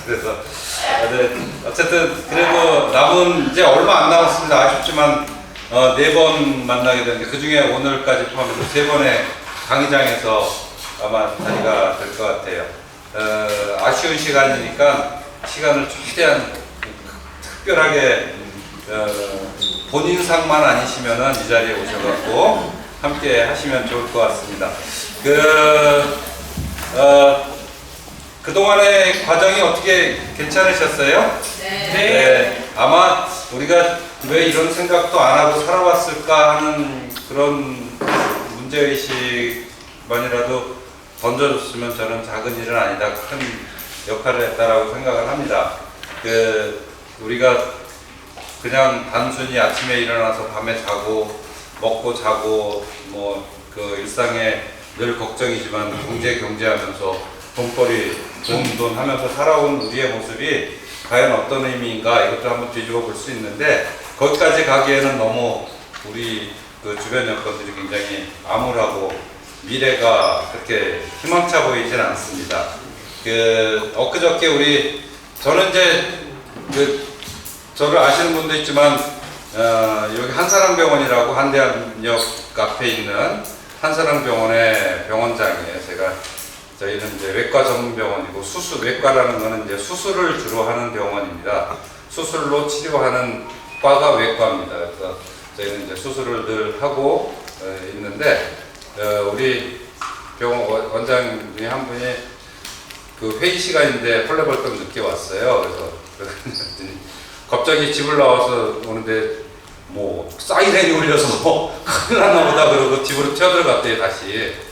그래서 네, 어쨌든 그래도 남은 이제 얼마 안 남았습니다. 아쉽지만 4번 만나게 되는데 그 중에 오늘까지 포함해서 3번의 강의장에서 아마 자리가 될 것 같아요. 아쉬운 시간이니까 시간을 최대한 특별하게 본인상만 아니시면은 이 자리에 오셔갖고 함께 하시면 좋을 것 같습니다. 그동안의 과정이 어떻게 괜찮으셨어요? 네. 아마 우리가 왜 이런 생각도 안 하고 살아왔을까 하는 그런 문제의식만이라도 던져줬으면 저는 작은 일은 아니다, 큰 역할을 했다라고 생각을 합니다. 우리가 그냥 단순히 아침에 일어나서 밤에 자고 먹고 자고 그 일상에 늘 걱정이지만 경제하면서 돈벌이 돈 하면서 살아온 우리의 모습이 과연 어떤 의미인가 이것도 한번 뒤집어 볼 수 있는데 거기까지 가기에는 너무 우리 그 주변 여건들이 굉장히 암울하고 미래가 그렇게 희망차 보이진 않습니다. 엊그저께 저는 이제 저를 아시는 분도 있지만 여기 한사랑병원이라고 한대한역 앞에 있는 한사랑병원의 병원장이에요. 저희는 이제 외과 전문 병원이고 외과라는 거는 이제 수술을 주로 하는 병원입니다. 수술로 치료하는 과가 외과입니다. 그래서 저희는 이제 수술을 늘 하고 있는데 우리 병원 원장님이 한 분이 그 회의 시간인데 헐레벌떡 늦게 왔어요. 그래서 갑자기 집을 나와서 오는데 사이렌이 울려서 큰일 났나 보다 그러고 집으로 튀어들어갔대요, 다시.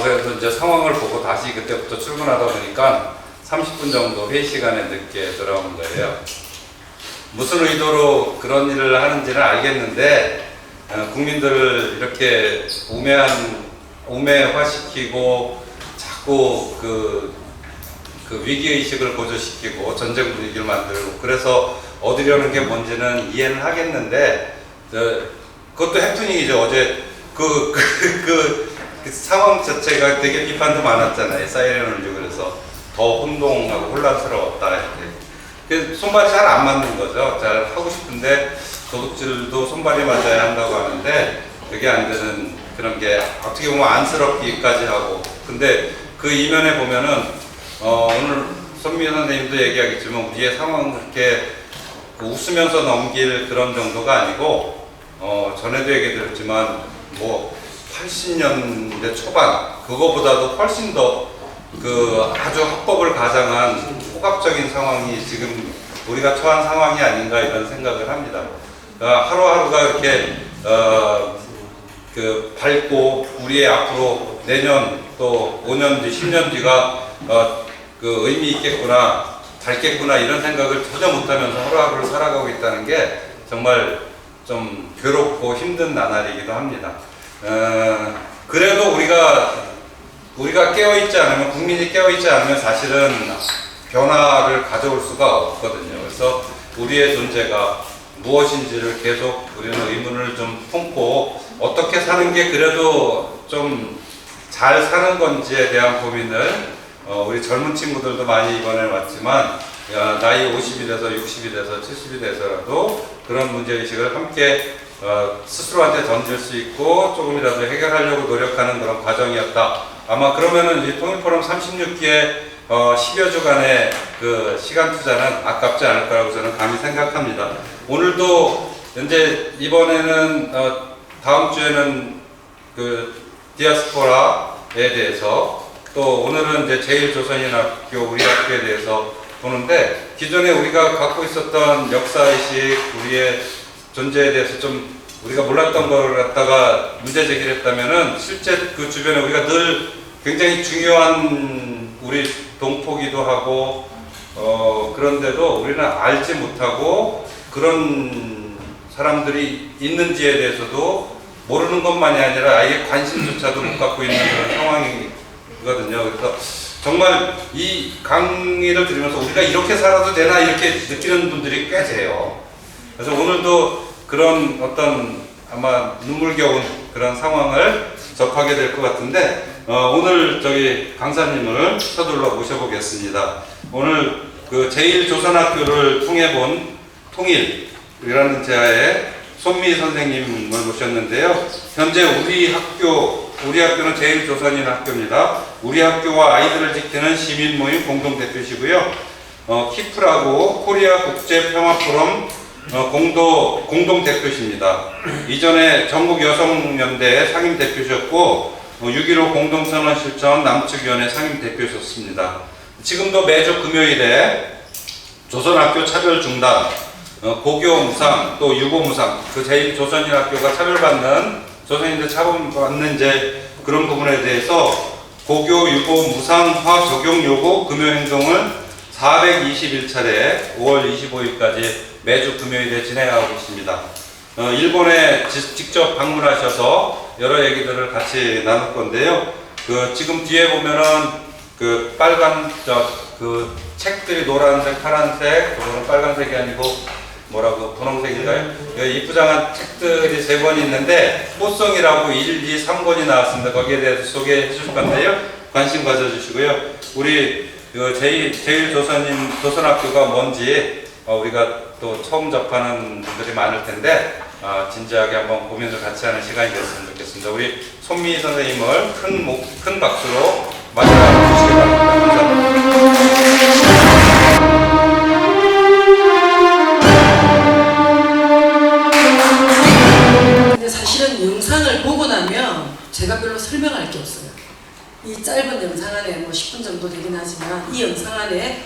그래서 이제 상황을 보고 다시 그때부터 출근하다 보니까 30분 정도 회의 시간에 늦게 돌아온 거예요. 무슨 의도로 그런 일을 하는지는 알겠는데 국민들을 이렇게 우매화시키고 자꾸 그 위기의식을 고조시키고 전쟁 분위기를 만들고 그래서 얻으려는 게 뭔지는 이해는 하겠는데 그것도 해프닝이죠. 어제 그 상황 자체가 되게 비판도 많았잖아요. 사이렌을 울리고 그래서 더 혼동하고 혼란스러웠다 이렇게. 손발이 잘 안 맞는 거죠. 잘 하고 싶은데 도둑질도 손발이 맞아야 한다고 하는데 그게 안 되는 그런 게 어떻게 보면 안쓰럽기까지 하고. 근데 그 이면에 보면은 오늘 손미 선생님도 얘기하겠지만 우리의 상황은 그렇게 웃으면서 넘길 그런 정도가 아니고 전에도 얘기드렸지만 80년대 초반 그거보다도 훨씬 더 아주 합법을 가장한 폭압적인 상황이 지금 우리가 처한 상황이 아닌가 이런 생각을 합니다. 하루하루가 이렇게 밝고 우리의 앞으로 내년 또 5년 뒤 10년 뒤가 의미 있겠구나 밝겠구나 이런 생각을 전혀 못하면서 하루하루를 살아가고 있다는 게 정말 좀 괴롭고 힘든 나날이기도 합니다. 그래도 우리가 깨어있지 않으면, 국민이 깨어있지 않으면 사실은 변화를 가져올 수가 없거든요. 그래서 우리의 존재가 무엇인지를 계속 우리는 의문을 좀 품고 어떻게 사는 게 그래도 좀 잘 사는 건지에 대한 고민을 우리 젊은 친구들도 많이 이번에 왔지만 나이 50이 돼서 60이 돼서 70이 돼서라도 그런 문제의식을 함께 스스로한테 던질 수 있고 조금이라도 해결하려고 노력하는 그런 과정이었다. 아마 그러면은 이 통일포럼 36기의 10여 주간의 그 시간 투자는 아깝지 않을 거라고 저는 감히 생각합니다. 오늘도 이제 이번에는 다음 주에는 그 디아스포라에 대해서 또 오늘은 이제 제일조선인학교 우리 학교에 대해서 보는데 기존에 우리가 갖고 있었던 역사의식 우리의 존재에 대해서 좀 우리가 몰랐던 걸 갖다가 문제 제기를 했다면은 실제 그 주변에 우리가 늘 굉장히 중요한 우리 동포기도 하고 그런데도 우리는 알지 못하고 그런 사람들이 있는지에 대해서도 모르는 것만이 아니라 아예 관심조차도 못 갖고 있는 그런 상황이거든요. 그래서 정말 이 강의를 들으면서 우리가 이렇게 살아도 되나 이렇게 느끼는 분들이 꽤 돼요. 그래서 오늘도 그런 어떤 아마 눈물겨운 그런 상황을 접하게 될 것 같은데 오늘 저기 강사님을 서둘러 모셔보겠습니다. 오늘 그 제1조선학교를 통해 본 통일이라는 제하에 손미 선생님을 모셨는데요. 현재 우리 학교는 제1조선인 학교입니다. 우리 학교와 아이들을 지키는 시민모임 공동대표시고요. 키프라고 코리아 국제평화포럼 공동대표십니다. 이전에 전국여성연대 상임대표셨고 6.15 공동선언 실천 남측위원회 상임대표셨습니다. 지금도 매주 금요일에 조선학교 차별중단, 고교 무상, 또 유고 무상, 그 제1조선인 학교가 차별받는, 조선인들 차별받는 이제 그런 부분에 대해서 고교 유고 무상화 적용 요구 금요행동을 421차례 5월 25일까지 매주 금요일에 진행하고 있습니다. 일본에 직접 방문하셔서 여러 얘기들을 같이 나눌 건데요. 지금 뒤에 보면은 그 빨간 그 책들이 노란색, 파란색, 그거는 빨간색이 아니고 뭐라고 분홍색인가요? 이쁘장한 책들이 3권이 있는데 호성이라고 1, 2, 3권이 나왔습니다. 거기에 대해서 소개해 주실 건데요. 관심 가져주시고요. 우리 제1조선인 조선학교가 뭔지 우리가 또 처음 접하는 분들이 많을 텐데 진지하게 한번 고민을 같이 하는 시간이 됐으면 좋겠습니다. 우리 손미 선생님을 큰 박수로 맞이해 주시기 바랍니다. 감사합니다. 근데 사실은 영상을 보고 나면 제가 별로 설명할 게 없어요. 이 짧은 영상 안에 뭐 10분 정도 되긴 하지만 이 영상 안에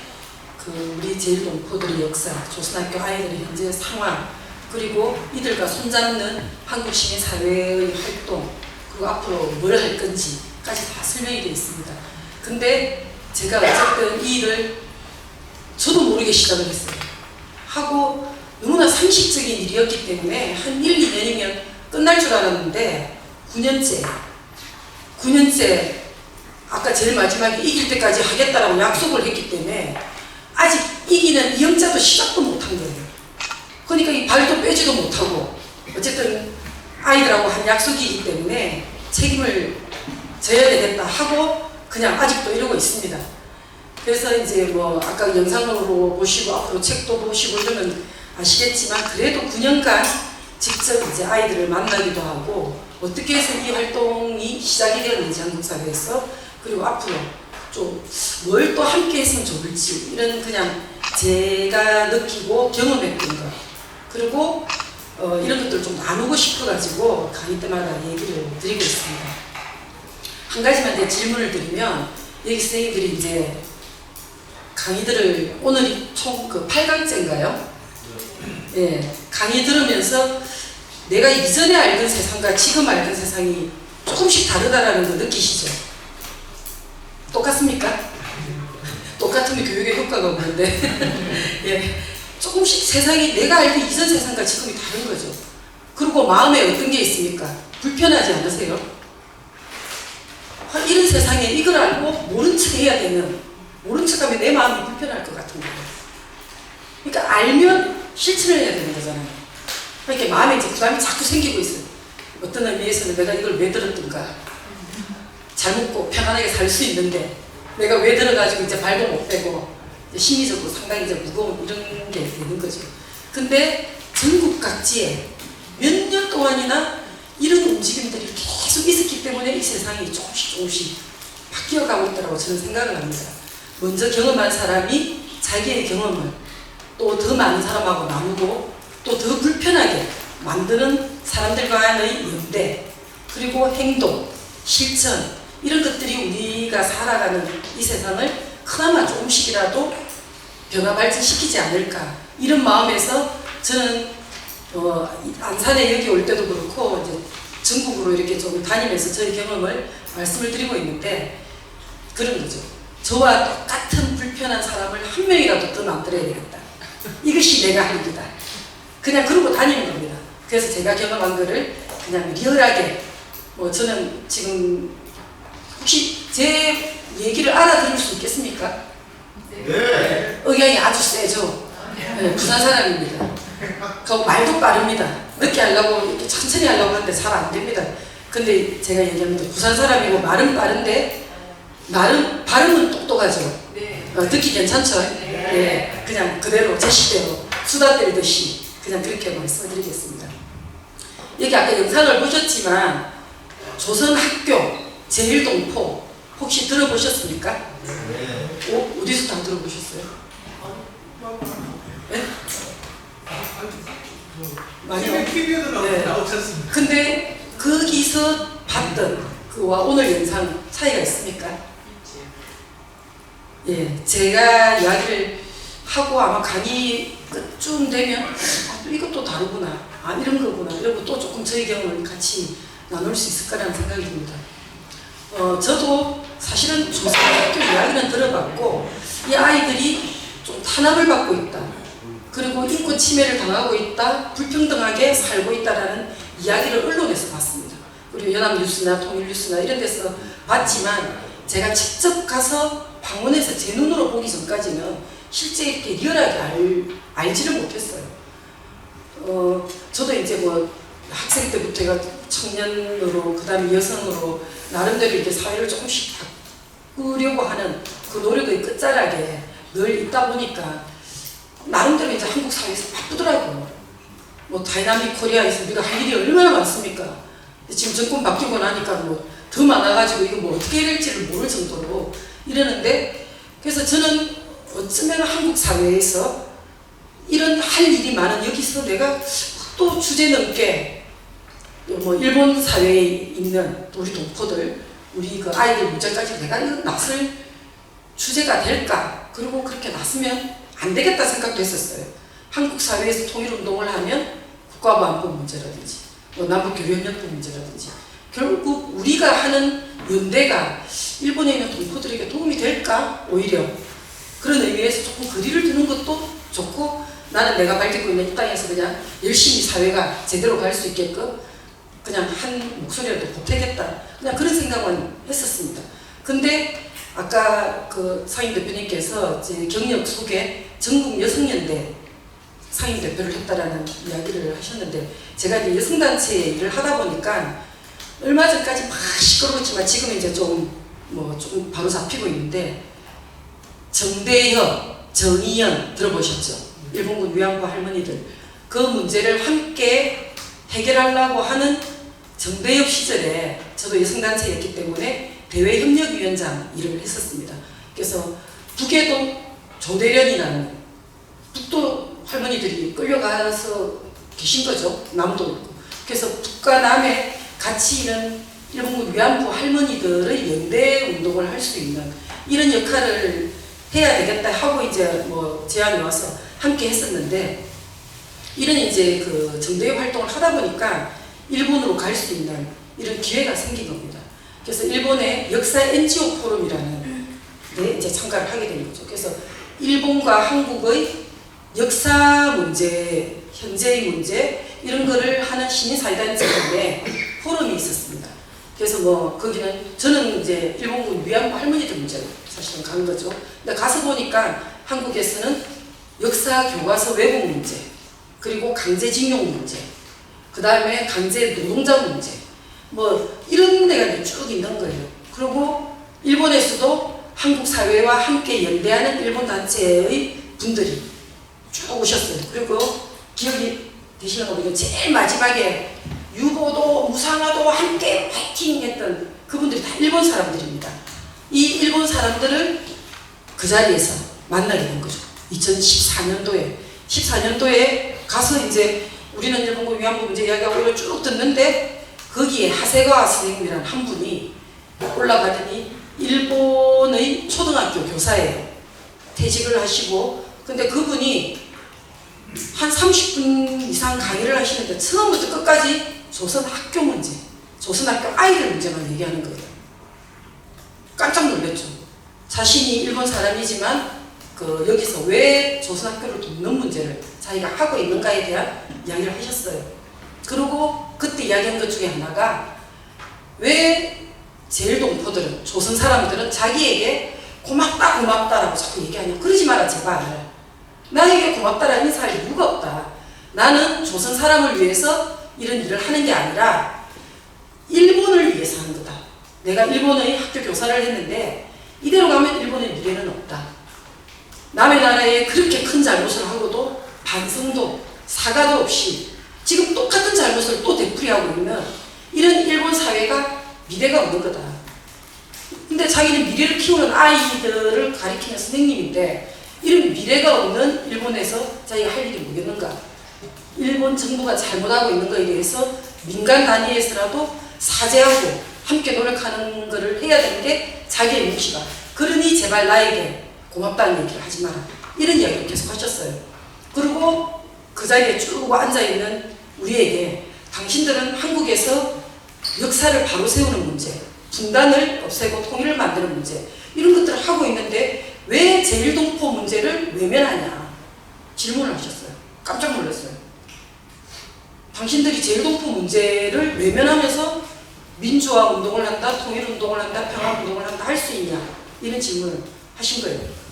그 우리 제1동포들의 역사, 조선학교 아이들의 현재 상황, 그리고 이들과 손잡는 한국 시민 사회의 활동, 그리고 앞으로 뭘 할 건지까지 다 설명이 되어 있습니다. 근데 제가 어쨌든 이 일을 저도 모르게 시작을 했어요. 하고 너무나 상식적인 일이었기 때문에 한 1, 2년이면 끝날 줄 알았는데 9년째 아까 제일 마지막에 이길 때까지 하겠다라고 약속을 했기 때문에 아직 이기는 이영자도 시작도 못한 거예요. 그러니까 이 발도 빼지도 못하고 어쨌든 아이들하고 한 약속이기 때문에 책임을 져야 되겠다 하고 그냥 아직도 이러고 있습니다. 그래서 이제 뭐 아까 영상으로 보시고 앞으로 책도 보시고 이러면 아시겠지만 그래도 9년간 직접 이제 아이들을 만나기도 하고 어떻게 해서 이 활동이 시작이 되었는지 한국사회에서 그리고 앞으로 좀 뭘 또 함께 했으면 좋을지 이런 그냥 제가 느끼고 경험했던 것 그리고 이런 것들 좀 나누고 싶어가지고 강의 때마다 얘기를 드리고 있습니다. 한 가지만 이제 질문을 드리면 여기 선생님들이 이제 강의들을 오늘이 총 그 8강째인가요? 예, 강의 들으면서 내가 이전에 알던 세상과 지금 알던 세상이 조금씩 다르다라는 거 느끼시죠? 똑같습니까? 똑같으면 교육에 효과가 없는데 예, 조금씩 세상이 내가 알던 이전 세상과 지금이 다른 거죠. 그리고 마음에 어떤 게 있습니까? 불편하지 않으세요? 이런 세상에 이걸 알고 모른 척 해야 되는, 모른 척 하면 내 마음이 불편할 것 같은 거예요. 그러니까 알면 실천을 해야 되는 거잖아요. 그러니까 마음에 이제 부담이 자꾸 생기고 있어요. 어떤 의미에서는 내가 이걸 왜 들었던가, 잘 먹고 편안하게 살 수 있는데 내가 왜 들어가지고 이제 발도 못 빼고 이제 심리적으로 상당히 이제 무거운 이런 게 되는 거죠. 근데 전국 각지에 몇 년 동안이나 이런 움직임들이 계속 있었기 때문에 이 세상이 조금씩 바뀌어가고 있다고 저는 생각을 합니다. 먼저 경험한 사람이 자기의 경험을 또 더 많은 사람하고 나누고 또 더 불편하게 만드는 사람들 간의 연대, 그리고 행동, 실천, 이런 것들이 우리가 살아가는 이 세상을 그나마 조금씩이라도 변화 발전시키지 않을까, 이런 마음에서 저는 안산에 여기 올 때도 그렇고 이제 전국으로 이렇게 좀 다니면서 저의 경험을 말씀을 드리고 있는데 그런 거죠. 저와 똑같은 불편한 사람을 한 명이라도 더 만들어야 되겠다. 이것이 내가 할 일이다. 그냥 그러고 다니는 겁니다. 그래서 제가 경험한 거를 그냥 리얼하게, 저는 지금 혹시 제 얘기를 알아들을 수 있겠습니까? 네. 의향이 아주 세죠. 네, 부산 사람입니다. 그 말도 빠릅니다. 늦게 하려고 이렇게 천천히 하려고 하는데 잘 안 됩니다. 근데 제가 얘기합니다. 부산 사람이고 말은 빠른데 발음은 똑똑하죠. 네. 듣기 괜찮죠? 네. 예, 그냥 그대로 제식대로 수다 떨듯이 그냥 그렇게 말씀드리겠습니다. 여기 아까 영상을 보셨지만 조선학교 제1동포 혹시 들어보셨습니까? 네. 어디서 다 들어보셨어요? 네? 많이요? TV에도 네. 나오지 않습니까? 근데 거기서 봤던 그와 오늘 영상 차이가 있습니까? 예, 제가 이야기를 하고 아마 강의 끝쯤 되면 아, 이것도 다르구나, 아 이런 거구나 이러고 또 조금 저희 경험을 같이 나눌 수 있을 거라는 생각이 듭니다. 저도 사실은 조선학교 이야기는 들어봤고 이 아이들이 좀 탄압을 받고 있다, 그리고 인권 침해를 당하고 있다, 불평등하게 살고 있다라는 이야기를 언론에서 봤습니다. 그리고 연합뉴스나 통일뉴스나 이런 데서 봤지만 제가 직접 가서 방문해서 제 눈으로 보기 전까지는 실제 이렇게 리얼하게 알지를 못했어요. 저도 이제 뭐 학생 때부터 제가 청년으로 그 다음에 여성으로 나름대로 이렇게 사회를 조금씩 바꾸려고 하는 그 노력의 끝자락에 늘 있다 보니까 나름대로 이제 한국 사회에서 바쁘더라고요. 뭐 다이나믹 코리아에서 우리가 할 일이 얼마나 많습니까? 지금 정권 바뀌고 나니까 뭐 더 많아가지고 이거 뭐 어떻게 해야 될지를 모를 정도로 이러는데, 그래서 저는 어쩌면 한국 사회에서 이런 할 일이 많은 여기서 내가 또 주제 넘게 뭐 일본 사회에 있는 우리 동포들, 우리 그 아이들 문제까지 내가 이거 나설 주제가 될까? 그리고 그렇게 나서면 안 되겠다 생각도 했었어요. 한국 사회에서 통일운동을 하면 국가부 안보 문제라든지 뭐 남북교류협력부 문제라든지 결국 우리가 하는 연대가 일본에 있는 동포들에게 도움이 될까? 오히려 그런 의미에서 조금 거리를 두는 것도 좋고, 나는 내가 발딛고 있는 이 땅에서 그냥 열심히 사회가 제대로 갈 수 있게끔 그냥 한 목소리라도 보태겠다, 그냥 그런 생각만 했었습니다. 근데 아까 그 상임 대표님께서 제 경력 속에 전국 여성연대 상임 대표를 했다라는 이야기를 하셨는데, 제가 이제 여성단체에 일을 하다 보니까 얼마 전까지 막 시끄러웠지만 지금 이제 좀 바로 잡히고 있는데, 정대협, 정의연 들어보셨죠? 일본군 위안부 할머니들 그 문제를 함께 해결하려고 하는 정대협 시절에 저도 여성단체였기 때문에 대외협력위원장 일을 했었습니다. 그래서 북에도 조대련이라는 북도 할머니들이 끌려가서 계신 거죠. 남도 있고. 그래서 북과 남에 같이 있는 일본군 위안부 할머니들의 연대 운동을 할 수 있는 이런 역할을 해야 되겠다 하고 이제 뭐 제안이 와서 함께 했었는데, 이런 이제 그 정대협 활동을 하다 보니까 일본으로 갈 수 있는 이런 기회가 생긴 겁니다. 그래서 일본의 역사 NGO 포럼이라는 데 이제 참가를 하게 된 거죠. 그래서 일본과 한국의 역사 문제, 현재의 문제 이런 거를 하는 시민사회단체인데 포럼이 있었습니다. 그래서 뭐 거기는 저는 이제 일본군 위안부 할머니들 문제를 사실은 간 거죠. 근데 가서 보니까 한국에서는 역사 교과서 왜곡 문제, 그리고 강제징용 문제, 그 다음에 강제 노동자 문제, 뭐 이런 데가 이제 쭉 있는 거예요. 그리고 일본에서도 한국 사회와 함께 연대하는 일본 단체의 분들이 쭉 오셨어요. 그리고 기억이 되시는 거 보니까 제일 마지막에 유보도 무상화도 함께 파이팅 했던 그분들이 다 일본 사람들입니다. 이 일본 사람들을 그 자리에서 만나게 된 거죠. 2014년도에 가서 이제 우리는 일본군 위안부 문제 이야기하고 이걸 쭉 듣는데, 거기에 하세가와 선생님이라는 한 분이 올라가더니 일본의 초등학교 교사예요. 퇴직을 하시고, 근데 그분이 한 30분 이상 강의를 하시는데 처음부터 끝까지 조선학교 문제, 조선학교 아이들 문제만 얘기하는 거예요. 깜짝 놀랐죠. 자신이 일본 사람이지만 여기서 왜 조선학교를 돕는 문제를 자기가 하고 있는가에 대한 이야기를 하셨어요. 그리고 그때 이야기한 것 중에 하나가, 왜 제1동포들은, 조선 사람들은 자기에게 고맙다라고 자꾸 얘기하냐. 그러지 마라 제발. 나에게 고맙다라는 인사할 이유가 없다. 나는 조선 사람을 위해서 이런 일을 하는 게 아니라 일본을 위해서 하는 거다. 내가 일본의 학교 교사를 했는데 이대로 가면 일본의 미래는 없다. 남의 나라에 그렇게 큰 잘못을 하고도 반성도 사과도 없이 지금 똑같은 잘못을 또 되풀이하고 있는 이런 일본 사회가 미래가 없는 거다. 근데 자기는 미래를 키우는 아이들을 가리키는 선생님인데 이런 미래가 없는 일본에서 자기가 할 일이 뭐겠는가. 일본 정부가 잘못하고 있는 거에 대해서 민간 단위에서라도 사죄하고 함께 노력하는 것을 해야 되는 게 자기의 몫이다. 그러니 제발 나에게 고맙다는 얘기를 하지 마라. 이런 이야기를 계속 하셨어요. 그리고 그 자리에 쭉 앉아있는 우리에게 당신들은 한국에서 역사를 바로 세우는 문제, 분단을 없애고 통일을 만드는 문제, 이런 것들을 하고 있는데 왜 제1동포 문제를 외면하냐 질문을 하셨어요. 깜짝 놀랐어요. 당신들이 제1동포 문제를 외면하면서 민주화 운동을 한다, 통일 운동을 한다, 평화 운동을 한다 할 수 있냐 이런 질문을 하신 거예요.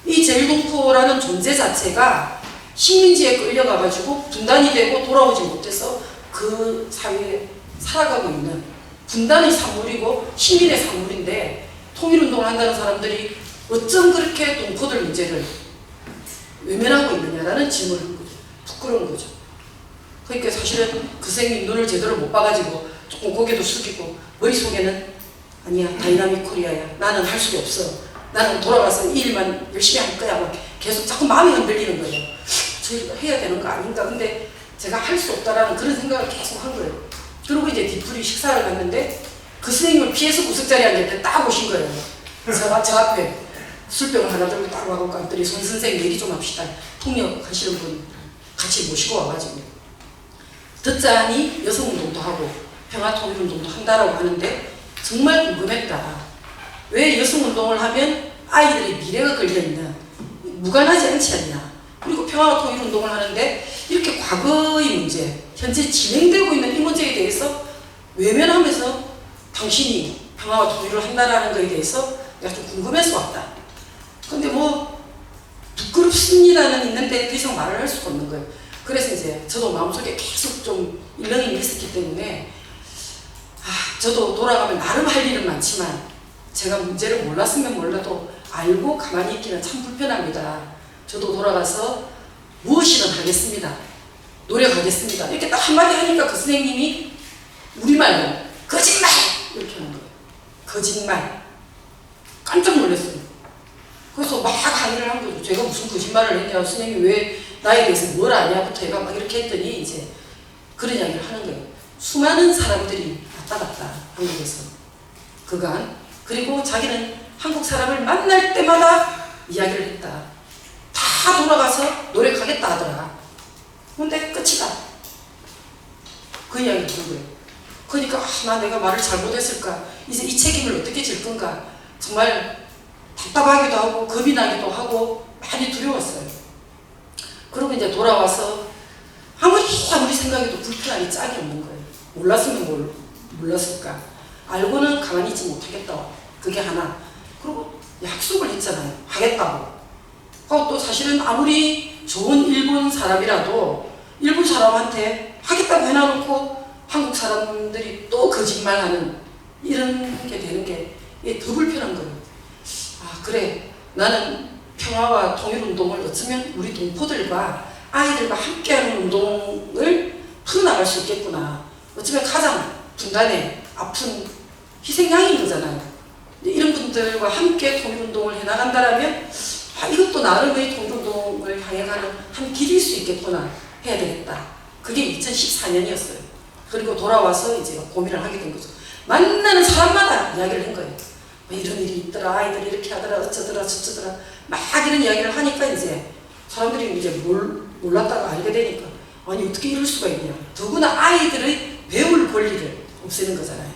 이 제1동포라는 존재 자체가 식민지에 끌려가가지고 분단이 되고 돌아오지 못해서 그 사회에 살아가고 있는 분단의 산물이고 식민의 산물인데 통일운동을 한다는 사람들이 어쩜 그렇게 동포들 문제를 외면하고 있느냐라는 질문을 한 거죠. 부끄러운 거죠. 그러니까 사실은 그 선생님 눈을 제대로 못 봐가지고 조금 고개도 숙이고 머릿속에는 아니야 다이나믹 코리아야 나는 할 수가 없어 나는 돌아가서 이 일만 열심히 할 거야 뭐 계속 자꾸 마음이 흔들리는 거예요. 저희가 해야 되는 거 아닌가. 근데 제가 할 수 없다라는 그런 생각을 계속 한 거예요. 그리고 이제 뒤풀이 식사를 갔는데 그 선생님을 피해서 구석자리에 앉을 때 딱 오신 거예요. 저 앞에 술병을 하나 들고 딱 와갖고 앉더니 손 선생님 얘기 좀 합시다. 통역하시는 분 같이 모시고 와가지고 듣자니 여성운동도 하고 평화통일운동도 한다라고 하는데 정말 궁금했다. 왜 여성운동을 하면 아이들의 미래가 걸려있는 무관하지 않지 않냐. 그리고 평화와 통일운동을 하는데 이렇게 과거의 문제, 현재 진행되고 있는 이 문제에 대해서 외면하면서 당신이 평화와 통일을 한다라는 것에 대해서 내가 좀 궁금해서 왔다. 근데 뭐 부끄럽습니다는 있는데 더 이상 말을 할 수가 없는 거예요. 그래서 이제 저도 마음속에 계속 좀 일렁이 있었기 때문에 저도 돌아가면 나름 할 일은 많지만 제가 문제를 몰랐으면 몰라도 알고 가만히 있기는 참 불편합니다. 저도 돌아가서 무엇이든 하겠습니다. 노력하겠습니다. 이렇게 딱 한마디 하니까 그 선생님이 우리말로 거짓말! 이렇게 하는 거예요. 거짓말. 깜짝 놀랐어요. 그래서 막 강의를 한 거죠. 제가 무슨 거짓말을 했냐, 선생님이 왜 나에 대해서 뭘 아냐부터 제가 막 이렇게 했더니 이제 그런 이야기를 하는 거예요. 수많은 사람들이 왔다 갔다 한국에서 그간 그리고 자기는 한국 사람을 만날 때마다 이야기를 했다. 다 돌아가서 노력하겠다 하더라. 근데 끝이다. 그 이야기를 하는 거예요. 그러니까 나 내가 말을 잘못했을까? 이제 이 책임을 어떻게 질 건가? 정말 답답하기도 하고 겁이 나기도 하고 많이 두려웠어요. 그리고 이제 돌아와서 아무리 생각해도 불편하기 짝이 없는 거예요. 몰랐으면 몰랐을까? 알고는 가만히 있지 못하겠다. 그게 하나. 그리고 약속을 했잖아요. 하겠다고. 또 사실은 아무리 좋은 일본 사람이라도 일본 사람한테 하겠다고 해놔놓고 한국 사람들이 또 거짓말하는 이런 게 되는 게 더 불편한 거예요. 그래 나는 평화와 통일운동을 어쩌면 우리 동포들과 아이들과 함께하는 운동을 풀어나갈 수 있겠구나. 어쩌면 가장 분단의 아픈 희생양인 거잖아요. 이런 분들과 함께 통일운동을 해나간다라면 이것도 나름의 통일운동을 향해 가는 한 길일 수 있겠구나. 해야 되겠다. 그게 2014년이었어요. 그리고 돌아와서 이제 고민을 하게 된 거죠. 만나는 사람마다 이야기를 한 거예요. 이런 일이 있더라, 아이들이 이렇게 하더라, 어쩌더라, 저쩌더라, 막 이런 이야기를 하니까 이제 사람들이 이제 몰랐다가 알게 되니까 아니 어떻게 이럴 수가 있냐. 더구나 아이들의 배울 권리를 없애는 거잖아요.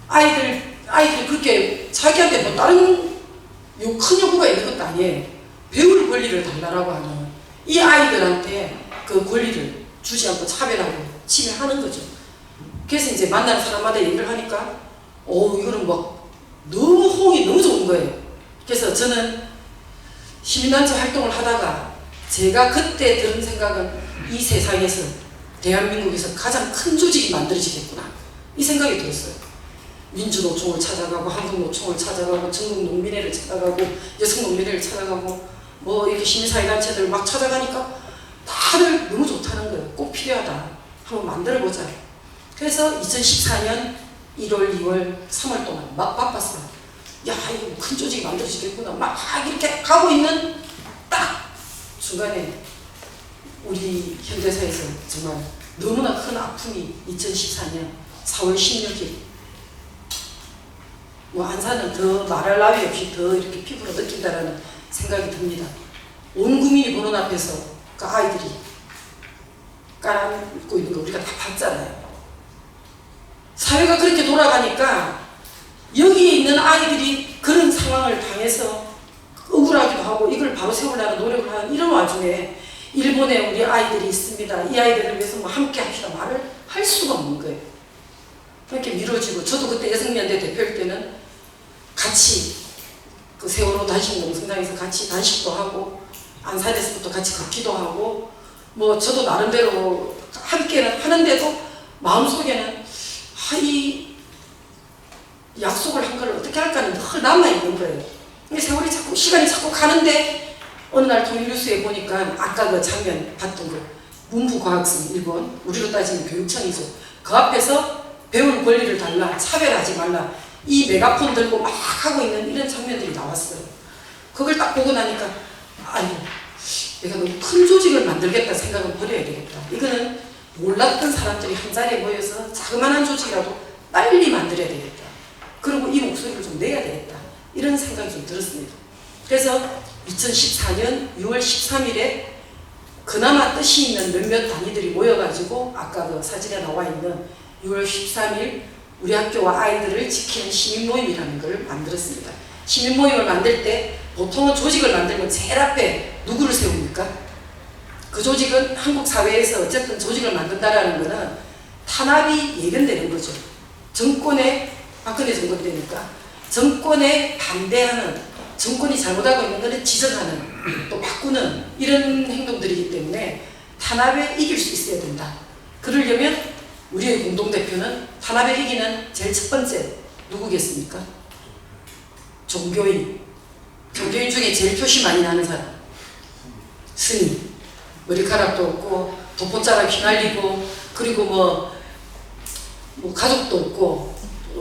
아이들이 그렇게 자기한테 뭐 다른 큰 요구가 있는 것도 아니에요. 배울 권리를 달라고 하는 이 아이들한테 그 권리를 주지 않고 차별하고 침해하는 거죠. 그래서 이제 만나는 사람마다 얘기를 하니까 이거는 뭐 너무 호응이 너무 좋은 거예요. 그래서 저는 시민단체 활동을 하다가 제가 그때 들은 생각은 이 세상에서 대한민국에서 가장 큰 조직이 만들어지겠구나 이 생각이 들었어요. 민주노총을 찾아가고 한국노총을 찾아가고 전국농민회를 찾아가고 여성농민회를 찾아가고 뭐 이렇게 시민사회단체들 막 찾아가니까 다들 너무 좋다는 거예요. 꼭 필요하다. 한번 만들어보자. 그래서 2014년 1월, 2월, 3월 동안 막 바빴어요. 야, 이거 큰 조직이 만들어지겠구나. 막 이렇게 가고 있는 딱 중간에 우리 현대사에서 정말 너무나 큰 아픔이 2014년 4월 16일. 뭐 안사는 더 말할 나위 없이 더 이렇게 피부로 느낀다라는 생각이 듭니다. 온 국민이 보는 앞에서 그 아이들이 깔아앉고 있는 거 우리가 다 봤잖아요. 사회가 그렇게 돌아가니까 여기에 있는 아이들이 그런 상황을 당해서 억울하기도 하고 이걸 바로 세우려는 노력을 하는 이런 와중에 일본에 우리 아이들이 있습니다. 이 아이들을 위해서 뭐 함께 합시다 말을 할 수가 없는 거예요. 이렇게 미뤄지고 저도 그때 여성연대 대표일 때는 같이 그 세월호 단식농 성당에서 같이 단식도 하고 안산에서부터 같이 걷기도 하고 뭐 저도 나름대로 함께는 하는데도 마음속에는 이 약속을 한 걸 어떻게 할까는 늘 남아있는 거예요. 근데 세월이 자꾸 시간이 자꾸 가는데 어느 날 통일뉴스에 보니까 아까 그 장면 봤던 거 문부과학성 일본 우리로 따지면 교육청이죠. 그 앞에서 배울 권리를 달라 차별하지 말라 이 메가폰 들고 막 하고 있는 이런 장면들이 나왔어요. 그걸 딱 보고 나니까 아니 내가 너무 큰 조직을 만들겠다 생각은 버려야 되겠다. 이거는 몰랐던 사람들이 한 자리에 모여서 자그마한 조직이라도 빨리 만들어야 되겠다. 그리고 이 목소리를 좀 내야 되겠다. 이런 생각이 좀 들었습니다. 그래서 2014년 6월 13일에 그나마 뜻이 있는 몇몇 단위들이 모여가지고 아까 그 사진에 나와 있는 6월 13일 우리 학교와 아이들을 지키는 시민모임이라는 걸 만들었습니다. 시민모임을 만들 때 보통은 조직을 만들면 제일 앞에 누구를 세웁니까? 그 조직은 한국 사회에서 어쨌든 조직을 만든다라는 거는 탄압이 예견되는 거죠. 정권에 박근혜 정권 되니까 정권에 반대하는 정권이 잘못하고 있는 것을 지적하는 또 바꾸는 이런 행동들이기 때문에 탄압에 이길 수 있어야 된다. 그러려면 우리의 공동대표는 탄압에 이기는 제일 첫 번째 누구겠습니까? 종교인. 종교인 중에 제일 표시 많이 나는 사람. 스님. 머리카락도 없고 도포자락 휘날리고 그리고 뭐 가족도 없고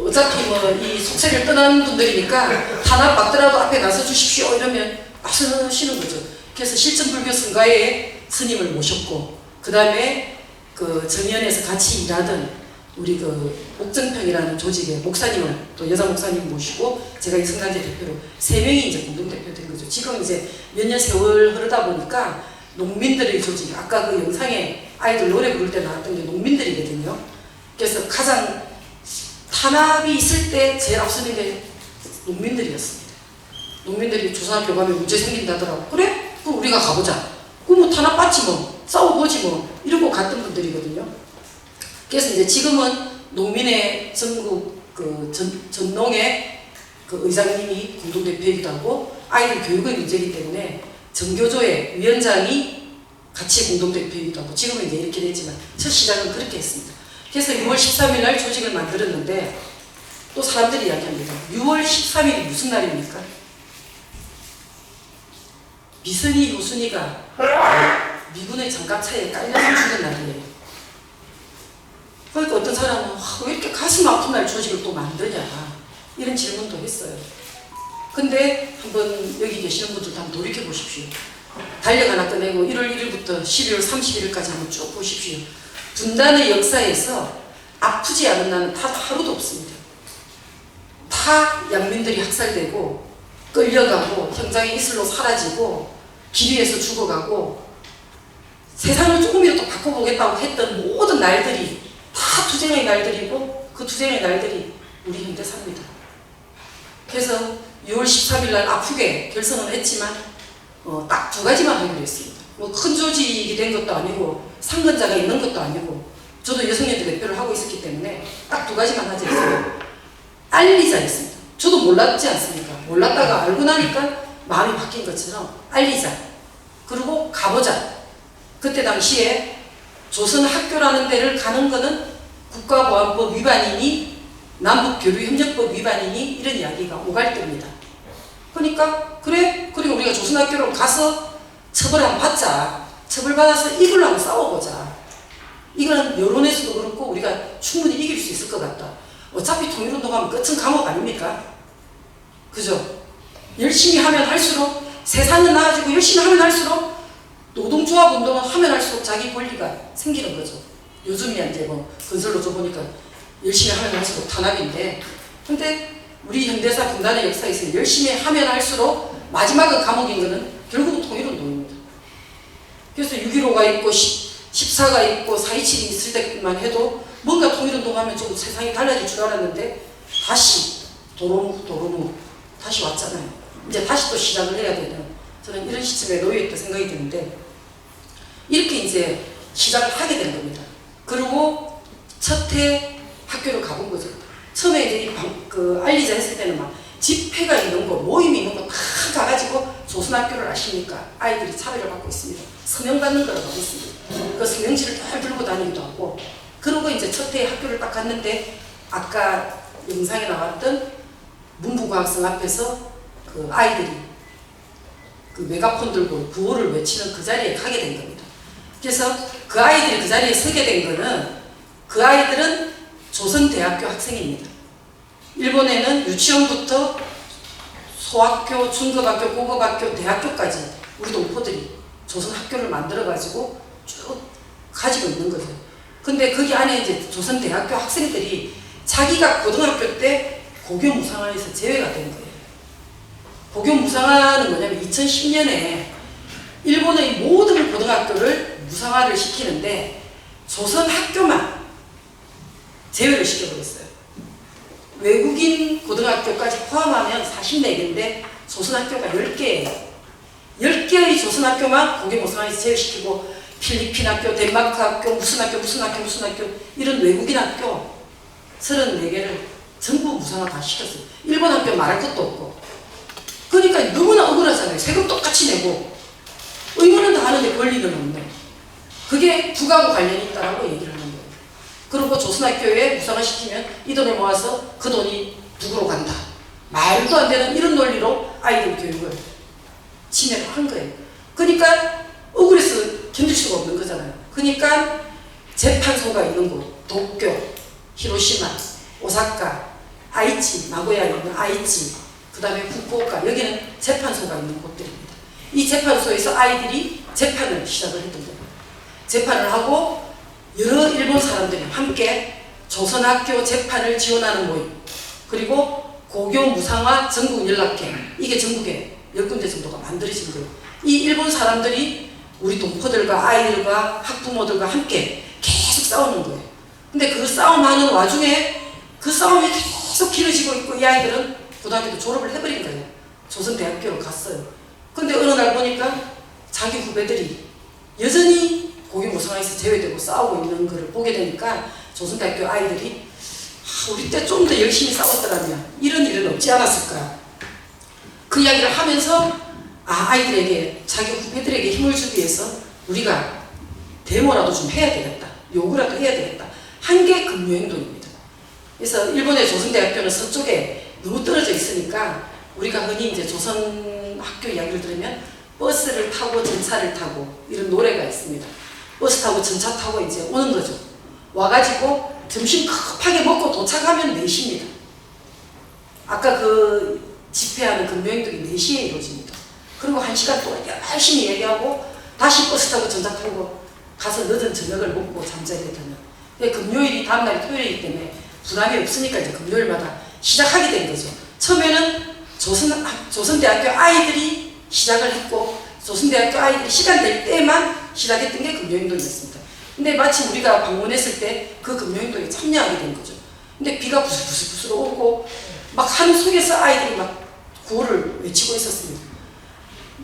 어차피 뭐 이 속세를 떠난 분들이니까 탄압 받더라도 앞에 나서 주십시오 이러면 나서시는 거죠. 그래서 실천불교 성가에 스님을 모셨고 그 다음에 그 정연에서 같이 일하던 우리 그 옥정평이라는 조직의 목사님을 또 여자 목사님 모시고 제가 이 성단체 대표로 3명이 이제 공동대표 된 거죠. 지금 이제 몇 년 세월 흐르다 보니까 농민들의 조직, 아까 그 영상에 아이들 노래 부를 때 나왔던 게 농민들이거든요. 그래서 가장 탄압이 있을 때 제일 앞서는 게 농민들이었습니다. 농민들이 조선학교 가면 문제 생긴다더라고. 그래? 그럼 우리가 가보자. 그럼 뭐 탄압받지 뭐. 싸워보지 뭐. 이러고 갔던 분들이거든요. 그래서 이제 지금은 농민의 전국 그 전농의 그 의장님이 공동대표이기도 하고 아이들 교육의 문제이기 때문에 정교조의 위원장이 같이 공동대표이기도 하고 지금은 이제 이렇게 됐지만 첫 시작은 그렇게 했습니다. 그래서 6월 13일 날 조직을 만들었는데 또 사람들이 이야기합니다. 6월 13일이 무슨 날입니까? 미선이 효순이가 미군의 장갑차에 깔려서 죽은 날이에요. 그러니까 어떤 사람은 왜 이렇게 가슴 아픈 날 조직을 또 만드냐 이런 질문도 했어요. 근데 한번 여기 계시는 분들도 한번 돌이켜 보십시오. 달력 하나 꺼내고 1월 1일부터 12월 31일까지 한번 쭉 보십시오. 분단의 역사에서 아프지 않은 날은 단 하루도 없습니다. 다 양민들이 학살되고 끌려가고 현장의 이슬로 사라지고 길 위에서 죽어가고 세상을 조금이라도 바꿔보겠다고 했던 모든 날들이 다 투쟁의 날들이고 그 투쟁의 날들이 우리 현대사입니다. 그래서 6월 13일 날 아프게 결성은 했지만 딱 2가지만 하기로 했습니다. 뭐 큰 조직이 된 것도 아니고 상근자가 있는 것도 아니고 저도 여성연대 대표를 하고 있었기 때문에 딱 2가지만 하자 했어요. 알리자 했습니다. 저도 몰랐지 않습니까? 몰랐다가 알고 나니까 마음이 바뀐 것처럼 알리자. 그리고 가보자. 그때 당시에 조선학교라는 데를 가는 거는 국가보안법 위반이니 남북교류협력법 위반이니 이런 이야기가 오갈 때입니다. 그러니까 그래? 그리고 우리가 조선학교를 가서 처벌 한번 받자. 처벌받아서 이걸로 한번 싸워보자. 이거는 여론에서도 그렇고 우리가 충분히 이길 수 있을 것 같다. 어차피 통일운동하면 끝은 감옥 아닙니까? 그죠? 열심히 하면 할수록 세상은 나아지고 열심히 하면 할수록 노동조합 운동을 하면 할수록 자기 권리가 생기는 거죠. 요즘이야 이제 뭐 건설로조 보니까 열심히 하면 할수록 탄압인데, 근데 우리 현대사 분단의 역사에서 열심히 하면 할수록 마지막은 감옥인 거는 결국은 통일운동입니다. 그래서 6.15가 있고 14가 있고 4.27이 있을 때만 해도 뭔가 통일운동하면 좀 세상이 달라질 줄 알았는데 다시 도로묵 다시 왔잖아요. 이제 다시 또 시작을 해야 되는, 저는 이런 시점에 놓여있다 생각이 드는데, 이렇게 이제 시작을 하게 된 겁니다. 그리고 첫 해 학교를 가본 거죠. 처음에 이제 알리자 했을 때는 막 집회가 있는 거, 모임이 있는 거 다 가가지고 조선학교를 아십니까? 아이들이 차별을 받고 있습니다. 서명 받는 거라고 하고 있습니다. 그 서명지를 다 들고 다니기도 하고. 그러고 이제 첫 해 학교를 딱 갔는데, 아까 영상에 나왔던 문부과학성 앞에서 그 아이들이 그 메가폰 들고 구호를 외치는 그 자리에 가게 된 겁니다. 그래서 그 아이들이 그 자리에 서게 된 거는, 그 아이들은 조선대학교 학생입니다. 일본에는 유치원부터 소학교, 중급학교, 고급학교, 대학교까지 우리 동포들이 조선학교를 만들어가지고 쭉 가지고 있는 거죠. 근데 거기 안에 이제 조선대학교 학생들이 자기가 고등학교 때 고교무상화에서 제외가 된 거예요. 고교무상화는 뭐냐면 2010년에 일본의 모든 고등학교를 무상화를 시키는데 조선학교만 제외를 시켜버렸어요. 외국인 고등학교까지 포함하면 44개인데 조선학교가 10개예요. 10개의 조선학교만 고교무상화에서 제외시키고 필리핀 학교, 덴마크 학교, 무슨 학교 이런 외국인 학교 34개를 전부 무상화 다 시켰어요. 일본 학교 말할 것도 없고. 그러니까 너무나 억울하잖아요. 세금 똑같이 내고 의무는 다 하는데 권리는 없네. 그게 국가하고 관련이 있다라고 얘기를 하는 거예요. 그리고 조선학교에 무상화 시키면 이 돈을 모아서 그 돈이 누구로 간다. 말도 안 되는 이런 논리로 아이들 교육을 침해를 한 거예요. 그러니까 억울해서 견딜 수가 없는 거잖아요. 그러니까 재판소가 있는 곳, 도쿄, 히로시마, 오사카, 아이치, 나고야에 있는 아이치, 그 다음에 후쿠오카, 여기는 재판소가 있는 곳들입니다. 이 재판소에서 아이들이 재판을 시작을 했던 겁니다. 재판을 하고 여러 일본 사람들이 함께 조선학교 재판을 지원하는 모임, 그리고 고교 무상화 전국 연락회, 이게 전국에 10군데 정도가 만들어진 거예요. 이 일본 사람들이 우리 동포들과 아이들과 학부모들과 함께 계속 싸우는 거예요. 근데 그 싸움하는 와중에 그 싸움이 계속 길어지고 있고, 이 아이들은 고등학교도 졸업을 해버린 거예요. 조선대학교로 갔어요. 근데 어느 날 보니까 자기 후배들이 여전히 고교무상화에서 제외되고 싸우고 있는 것을 보게 되니까 조선대학교 아이들이 우리 때 좀 더 열심히 싸웠더라면 이런 일은 없지 않았을까. 그 이야기를 하면서 아이들에게, 자기 후배들에게 힘을 주기 위해서 우리가 데모라도 좀 해야 되겠다. 요구라도 해야 되겠다. 한 게 금요행동입니다. 그래서 일본의 조선대학교는 서쪽에 너무 떨어져 있으니까 우리가 흔히 이제 조선 학교 이야기를 들으면 버스를 타고 전차를 타고 이런 노래가 있습니다. 버스 타고 전차 타고 이제 오는 거죠. 와가지고 점심 급하게 먹고 도착하면 4시입니다. 아까 그 집회하는 금요행동이 4시에 이루어집니다. 그리고 1시간 동안 열심히 얘기하고 다시 버스 타고 전차 타고 가서 늦은 저녁을 먹고 잠자야 되는. 금요일이 다음날이 토요일이기 때문에 부담이 없으니까 이제 금요일마다 시작하게 된 거죠. 처음에는 조선대학교 아이들이 시작을 했고, 조선대학교 아이들이 시간 될 때만 시작했던 게 금요행동이었습니다. 근데 마침 우리가 방문했을 때 그 금요행동에 참여하게 된 거죠. 근데 비가 부슬부슬 오고 막 하늘 속에서 아이들이 막 구호를 외치고 있었습니다.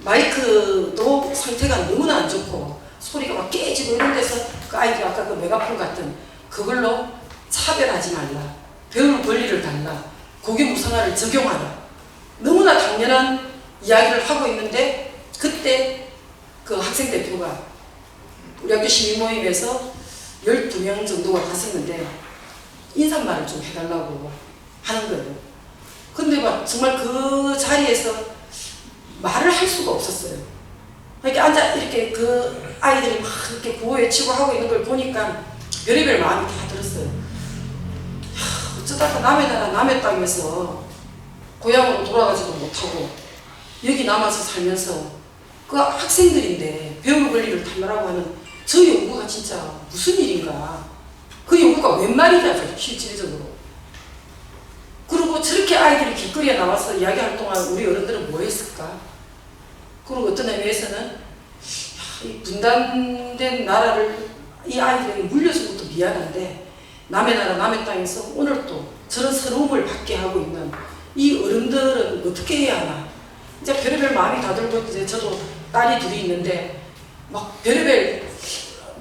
마이크도 상태가 너무나 안 좋고 소리가 막 깨지고 이런 데서 그 아이들이 아까 그 메가폰 같은 그걸로 차별하지 말라, 배울 권리를 달라, 고교무상화를 적용하라, 너무나 당연한 이야기를 하고 있는데, 그때 그 학생 대표가 우리 학교 시민모임에서 12명 정도가 갔었는데 인사말을 좀 해달라고 하는 거예요. 근데 막 정말 그 자리에서 말을 할 수가 없었어요. 이렇게 앉아 이렇게 그 아이들이 막 이렇게 구호 외치고 하고 있는 걸 보니까 별의별 마음이 다 들었어요. 어쩌다가 남의 나라 남의 땅에서 고향으로 돌아가지도 못하고 여기 남아서 살면서 그 학생들인데 배울 권리를 탈라라고 하는 저 요구가 진짜 무슨 일인가. 그 요구가 웬 말이냐 실질적으로. 그리고 저렇게 아이들이 길거리에 나와서 이야기할 동안 우리 어른들은 뭐 했을까. 그리고 어떤 의미에서는 이 분단된 나라를 이 아이들에게 물려준 것도 미안한데 남의 나라 남의 땅에서 오늘 또 저런 서러움을 받게 하고 있는 이 어른들은 어떻게 해야 하나. 이제 별의별 마음이 다 들고 이제 저도 딸이 둘이 있는데 막 별의별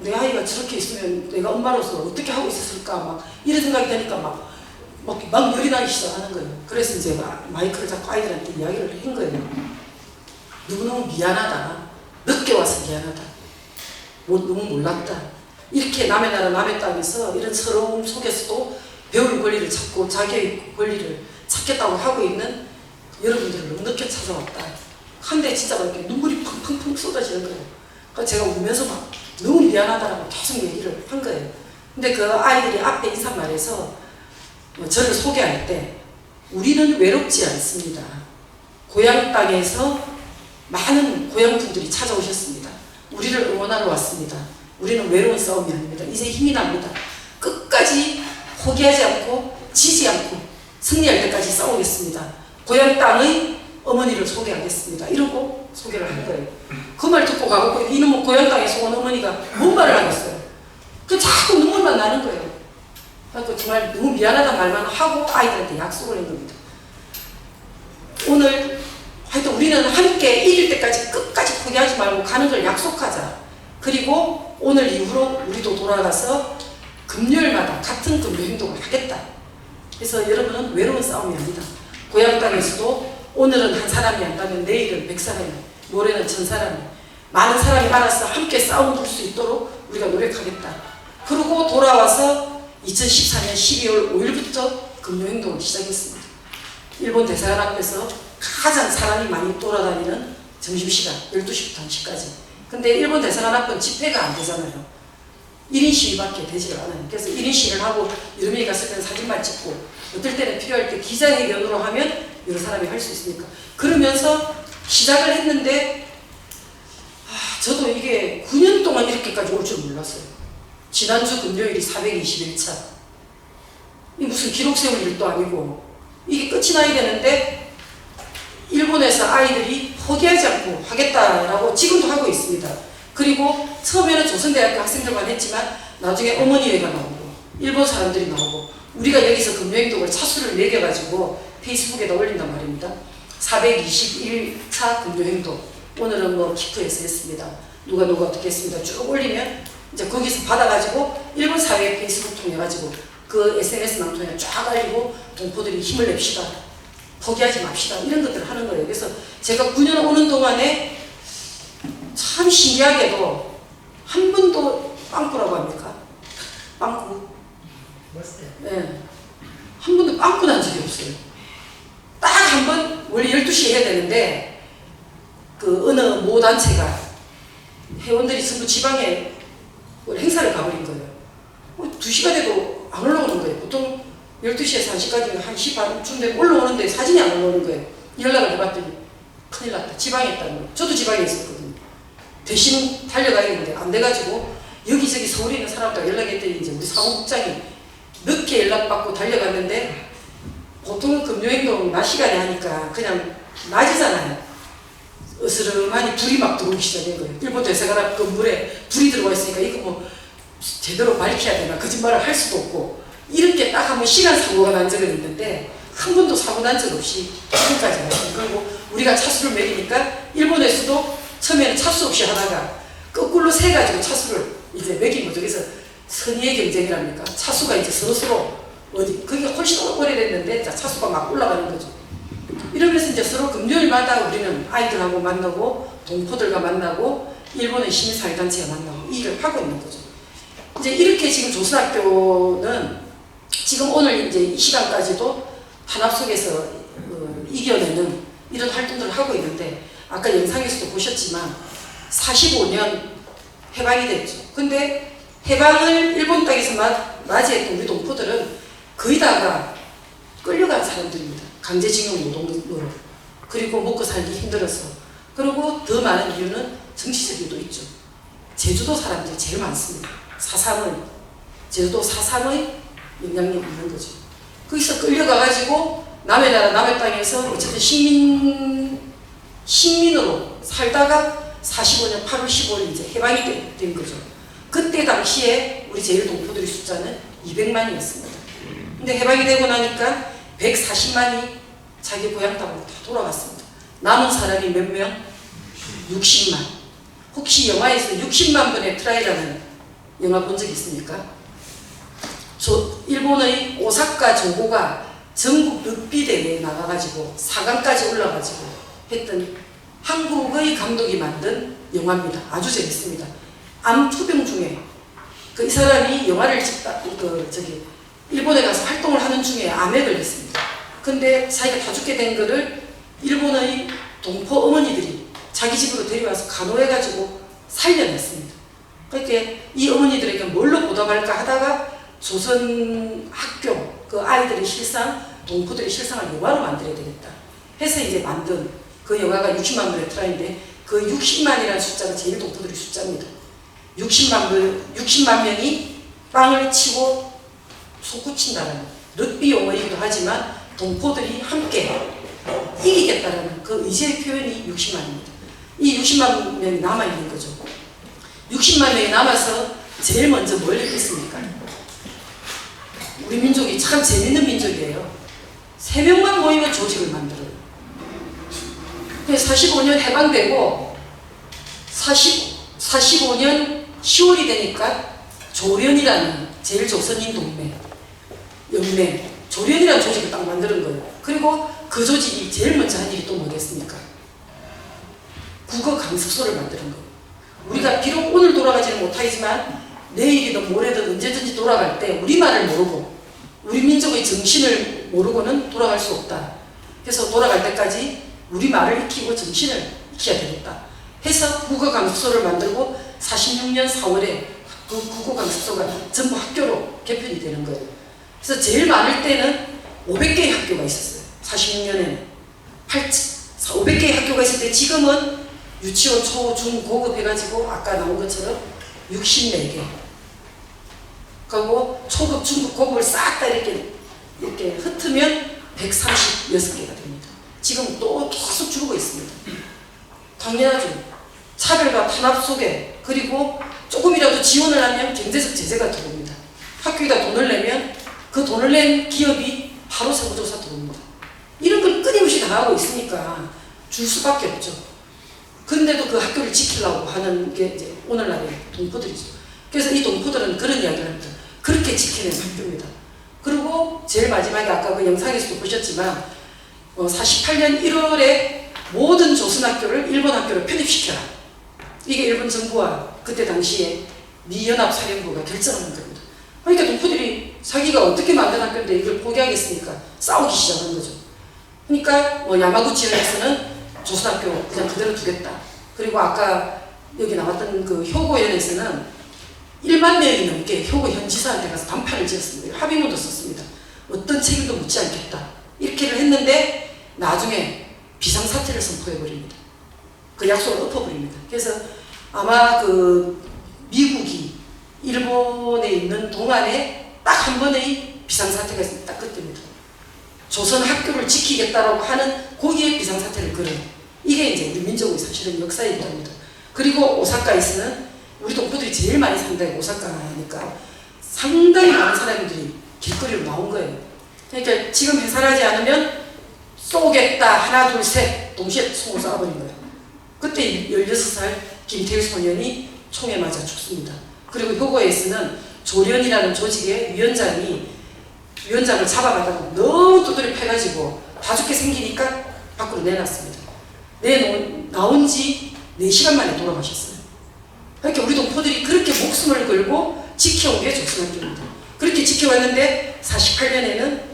내 아이가 저렇게 있으면 내가 엄마로서 어떻게 하고 있었을까 막 이런 생각이 드니까 막 열이 나기 시작하는 거예요. 그래서 이제 마이크를 잡고 아이들한테 이야기를 한 거예요. 너무너무 미안하다. 늦게 와서 미안하다. 너무 몰랐다. 이렇게 남의 나라 남의 땅에서 이런 서러움 속에서도 배울 권리를 찾고 자기의 권리를 찾겠다고 하고 있는 여러분들을 너무 늦게 찾아왔다. 한데 진짜 이렇게 눈물이 펑펑펑 쏟아지는 거예요. 그래서 제가 울면서 막 너무 미안하다라고 계속 얘기를 한 거예요. 근데 그 아이들이 앞에 인사말에서 저를 소개할 때 우리는 외롭지 않습니다. 고향 땅에서 많은 고향분들이 찾아오셨습니다. 우리를 응원하러 왔습니다. 우리는 외로운 싸움이 아닙니다. 이제 힘이 납니다. 끝까지 포기하지 않고 지지 않고 승리할 때까지 싸우겠습니다. 고향 땅의 어머니를 소개하겠습니다. 이러고 소개를 한 거예요. 그 말 듣고 가고 이놈은 고향 땅에서 온 어머니가 뭔 말을 하겠어요. 그 자꾸 눈물만 나는 거예요. 그래서 정말 너무 미안하다는 말만 하고 아이들한테 약속을 한 겁니다. 오늘 하여튼 우리는 함께 이길 때까지 끝까지 포기하지 말고 가는 걸 약속하자. 그리고 오늘 이후로 우리도 돌아가서 금요일마다 같은 금요 행동을 하겠다. 그래서 여러분은 외로운 싸움이 아니다. 고향 땅에서도 오늘은 한 사람이 한다면 내일은 100사람이, 모레는 1000사람이, 많은 사람이 알아서 함께 싸움 불 수 있도록 우리가 노력하겠다. 그리고 돌아와서 2014년 12월 5일부터 금요 행동을 시작했습니다. 일본 대사관 앞에서 가장 사람이 많이 돌아다니는 점심시간 12시부터 1시까지. 근데 일본 대사관 앞은 집회가 안 되잖아요. 1인 시위밖에 되지를 않아요. 그래서 1인 시위를 하고 여름에 갔을 때는 사진만 찍고 어떨 때는 필요할 때 기자회견으로 하면 여러 사람이 할 수 있으니까. 그러면서 시작을 했는데 저도 이게 9년 동안 이렇게까지 올 줄 몰랐어요. 지난주 금요일이 421차. 이 무슨 기록 세울 일도 아니고 이게 끝이 나야 되는데 일본에서 아이들이 포기하지 않고 하겠다라고 지금도 하고 있습니다. 그리고 처음에는 조선대학교 학생들만 했지만 나중에 어머니회가 나오고 일본 사람들이 나오고 우리가 여기서 금요행동을 차수를 매겨가지고 페이스북에다 올린단 말입니다. 421차 금요행동. 오늘은 뭐 키프에서 했습니다. 누가 어떻게 했습니다. 쭉 올리면 이제 거기서 받아가지고 일본 사회 페이스북 통해가지고 그 SNS망 통해 쫙 알리고 동포들이 힘을 냅시다. 포기하지 맙시다. 이런 것들을 하는 거예요. 그래서 제가 9년 오는 동안에 참 신기하게도 한 번도 빵꾸라고 합니까? 빵꾸. 네. 한 번도 빵꾸 난 적이 없어요. 딱 한 번, 원래 12시에 해야 되는데, 그 어느 모 단체가 회원들이 전부 지방에 행사를 가버린 거예요. 2시가 돼도 안 올라오는 거예요. 보통 12시에서 1시까지 1시 반쯤 되면 올라오는데 사진이 안 올라오는 거예요. 연락을 해봤더니 큰일 났다. 지방에 있다는 거예요. 저도 지방에 있었거든요. 대신 달려가야겠는데 안 돼가지고 여기저기 서울에 있는 사람들과 연락했더니 이제 우리 사무국장이 늦게 연락받고 달려갔는데 보통 금요행동 낮 시간에 하니까 그냥 낮이잖아요. 어스름하니 불이 막 들어오기 시작한 거예요. 일본 대사관 앞 건물에 불이 들어와 있으니까 이거 뭐 제대로 밝혀야 되나 거짓말을 할 수도 없고 이렇게 딱 한 번 시간 사고가 난 적은 있는데 한 번도 사고 난 적 없이 지금까지 왔어요. 그리고 우리가 차수를 매기니까 일본에서도 처음에는 차수 없이 하다가 거꾸로 세가지고 차수를 이제 매긴 거죠. 그래서 선의의 경쟁이랍니까? 차수가 이제 서로 그게 훨씬 오래됐는데 차수가 막 올라가는 거죠. 이러면서 이제 서로 금요일마다 우리는 아이들하고 만나고 동포들과 만나고 일본의 시민사회단체가 만나고 이 일을 하고 있는 거죠. 이제 이렇게 지금 조선학교는 지금 오늘 이제 이 시간까지도 탄압 속에서 이겨내는 이런 활동들을 하고 있는데 아까 영상에서도 보셨지만 45년 해방이 됐죠. 근데 해방을 일본 땅에서 맞이했던 우리 동포들은 거의 다가 끌려간 사람들입니다. 강제징용 노동으로. 그리고 먹고 살기 힘들어서. 그리고 더 많은 이유는 정치적 이유도 있죠. 제주도 사람들이 제일 많습니다. 제주도 4.3의 영향력이 있는 거죠. 거기서 끌려가가지고 남의 나라 남의 땅에서 어쨌든 식민으로 살다가 45년 8월 15일 이제 해방이 된 거죠. 그때 당시에 우리 제1동포들의 숫자는 200만이었습니다. 근데 해방이 되고 나니까 140만이 자기 고향 땅으로 다 돌아갔습니다. 남은 사람이 몇 명? 60만. 혹시 영화에서 60만 분의 트라이라는 영화 본 적 있습니까? 일본의 오사카 정보가 전국 럭비 대회에 나가가지고 4강까지 올라가지고 했던 한국의 감독이 만든 영화입니다. 아주 재밌습니다. 암 투병 중에 이 사람이 영화를 찍다 일본에 가서 활동을 하는 중에 암에 걸렸습니다. 근데 자기가 다 죽게 된 거를 일본의 동포 어머니들이 자기 집으로 데려와서 간호해가지고 살려냈습니다. 그러니까 이 어머니들에게 뭘로 보답할까 하다가 조선 학교 그 아이들의 실상, 동포들의 실상을 영화로 만들어야 되겠다 해서 이제 만든 그 영화가 60만 분의 트라이인데 그 60만이라는 숫자가 제일 동포들의 숫자입니다. 60만 명이 빵을 치고 솟구친다는 럭비 용어이기도 하지만 동포들이 함께 이기겠다라는 그 의지의 표현이 60만입니다. 이 60만 명이 남아있는 거죠. 60만 명이 남아서 제일 먼저 뭘 했겠습니까? 우리 민족이 참 재밌는 민족이에요. 3명만 모이면 조직을 만들어요. 45년 해방되고 45년 10월이 되니까 조련이라는 제일조선인 연맹, 조련이라는 조직을 딱 만드는 거예요. 그리고 그 조직이 제일 먼저 한 일이 또 뭐겠습니까? 국어 강습소를 만드는 거예요. 우리가 비록 오늘 돌아가지는 못하지만 내일이든 모레든 언제든지 돌아갈 때 우리말을 모르고 우리 민족의 정신을 모르고는 돌아갈 수 없다. 그래서 돌아갈 때까지 우리말을 익히고 정신을 익혀야 되겠다 해서 국어 강습소를 만들고 46년 4월에 그 국어 강습소가 전부 학교로 개편이 되는 거예요. 그래서 제일 많을 때는 500개의 학교가 있었어요. 46년에는 500개의 학교가 있을 때 지금은 유치원, 초, 중, 고급 해가지고 아까 나온 것처럼 64개. 그리고 초급, 중급, 고급을 싹 다 이렇게 흩으면 136개가 됩니다. 지금 또 계속 줄고 있습니다. 당연하죠. 차별과 탄압 속에 그리고 조금이라도 지원을 하면 경제적 제재가 들어옵니다. 학교에다 돈을 내면 그 돈을 낸 기업이 바로 세무조사 들어옵니다. 이런 걸 끊임없이 당하고 있으니까 줄 수밖에 없죠. 근데도 그 학교를 지키려고 하는 게 이제 오늘날의 동포들이죠. 그래서 이 동포들은 그런 이야기를 합니다. 그렇게 지키는 학교입니다. 그리고 제일 마지막에 아까 그 영상에서도 보셨지만 48년 1월에 모든 조선학교를 일본 학교로 편입시켜라. 이게 일본 정부와 그때 당시에 미연합사령부가 결정하는 겁니다. 그러니까 동포들이 자기가 어떻게 만든 학교인데 이걸 포기하겠습니까? 싸우기 시작한 거죠. 그러니까 야마구치현에서는 조선학교 그냥 그대로 두겠다. 그리고 아까 여기 나왔던 그 효고현에서는 1만 명이 넘게 효고 현지사한테 가서 단판을 지었습니다. 합의문도 썼습니다. 어떤 책임도 묻지 않겠다. 이렇게를 했는데 나중에 비상사태를 선포해버립니다. 그 약속을 엎어버립니다. 그래서 아마 그 미국이 일본에 있는 동안에 딱 한 번의 비상사태가 있습니다. 딱 그때입니다. 조선 학교를 지키겠다라고 하는 거기에 비상사태를 걸어요. 이게 이제 우리 민족의 사실은 역사이기도 합니다. 그리고 오사카에서는 우리 동포들이 제일 많이 산다 오사카니까 상당히 많은 사람들이 길거리로 나온 거예요. 그러니까 지금 해산하지 않으면 쏘겠다 하나 둘 셋 동시에 총을 쏴버린 거예요. 그때 16살 김태우 소년이 총에 맞아 죽습니다. 그리고 효고에서는 조련이라는 조직의 위원장을 잡아가다가 너무 두드려 패가지고 다 죽게 생기니까 밖으로 내놨습니다. 나온 지 4시간 만에 돌아가셨어요. 그러니까 우리 동포들이 그렇게 목숨을 걸고 지켜온 게 조선학교입니다. 그렇게 지켜왔는데 48년에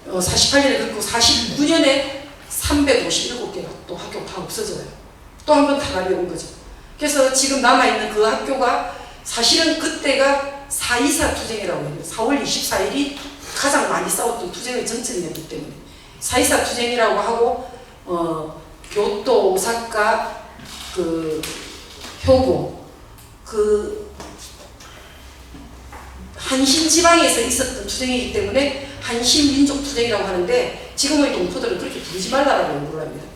그렇고 49년에 357개가 또 학교가 다 없어져요. 또 한 번 탄압이 온 거죠. 그래서 지금 남아있는 그 학교가 사실은 그때가 4.24 투쟁이라고 해요. 4월 24일이 가장 많이 싸웠던 투쟁의 전cent이었기 때문에 4.24 투쟁이라고 하고 교토, 오사카, 그 효고, 그 한신 지방에서 있었던 투쟁이기 때문에 한신 민족 투쟁이라고 하는데 지금의 동포들은 그렇게 부르지 말라라고 요구를 합니다.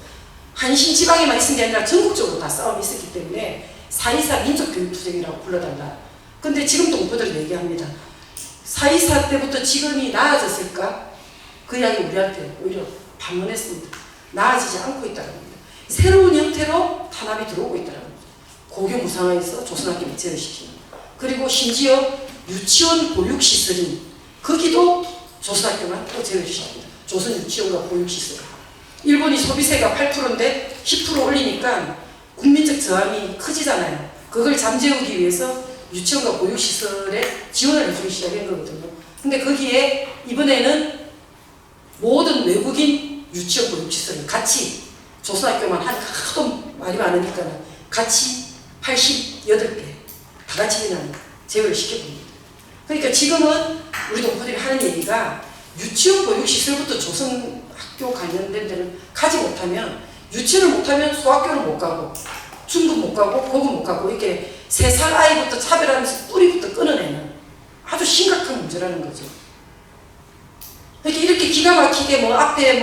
한신 지방에만 있은 게 아니라 전국적으로 다 싸움이 있었기 때문에 4.24 민족교육투쟁이라고 불러달라. 근데 지금 동포들이 얘기합니다. 4.24 때부터 지금이 나아졌을까? 그 이야기 우리한테 오히려 반문했습니다. 나아지지 않고 있다는 겁니다. 새로운 형태로 탄압이 들어오고 있다는 겁니다. 고교 무상화에서 조선학교 제외시키는. 그리고 심지어 유치원 보육시설인 거기도 조선학교만 또 제외시킵니다. 조선 유치원과 보육시설. 일본이 소비세가 8%인데 10% 올리니까 국민적 저항이 커지잖아요. 그걸 잠재우기 위해서 유치원과 보육시설에 지원을 해주기 시작한 거거든요. 근데 거기에 이번에는 모든 외국인 유치원 보육시설을 같이 조선학교만 하도 말이 많으니까 같이 88개 다 같이 그냥 제외를 시켜봅니다. 그러니까 지금은 우리 동포들이 하는 얘기가 유치원 보육시설부터 조선학교 관련된 데를 가지 못하면 유치원을 못하면 소학교를 못 가고 중급 못 가고 고급 못 가고 이렇게 3살 아이부터 차별하면서 뿌리부터 끊어내는 아주 심각한 문제라는 거죠. 이렇게 기가 막히게 뭐 앞에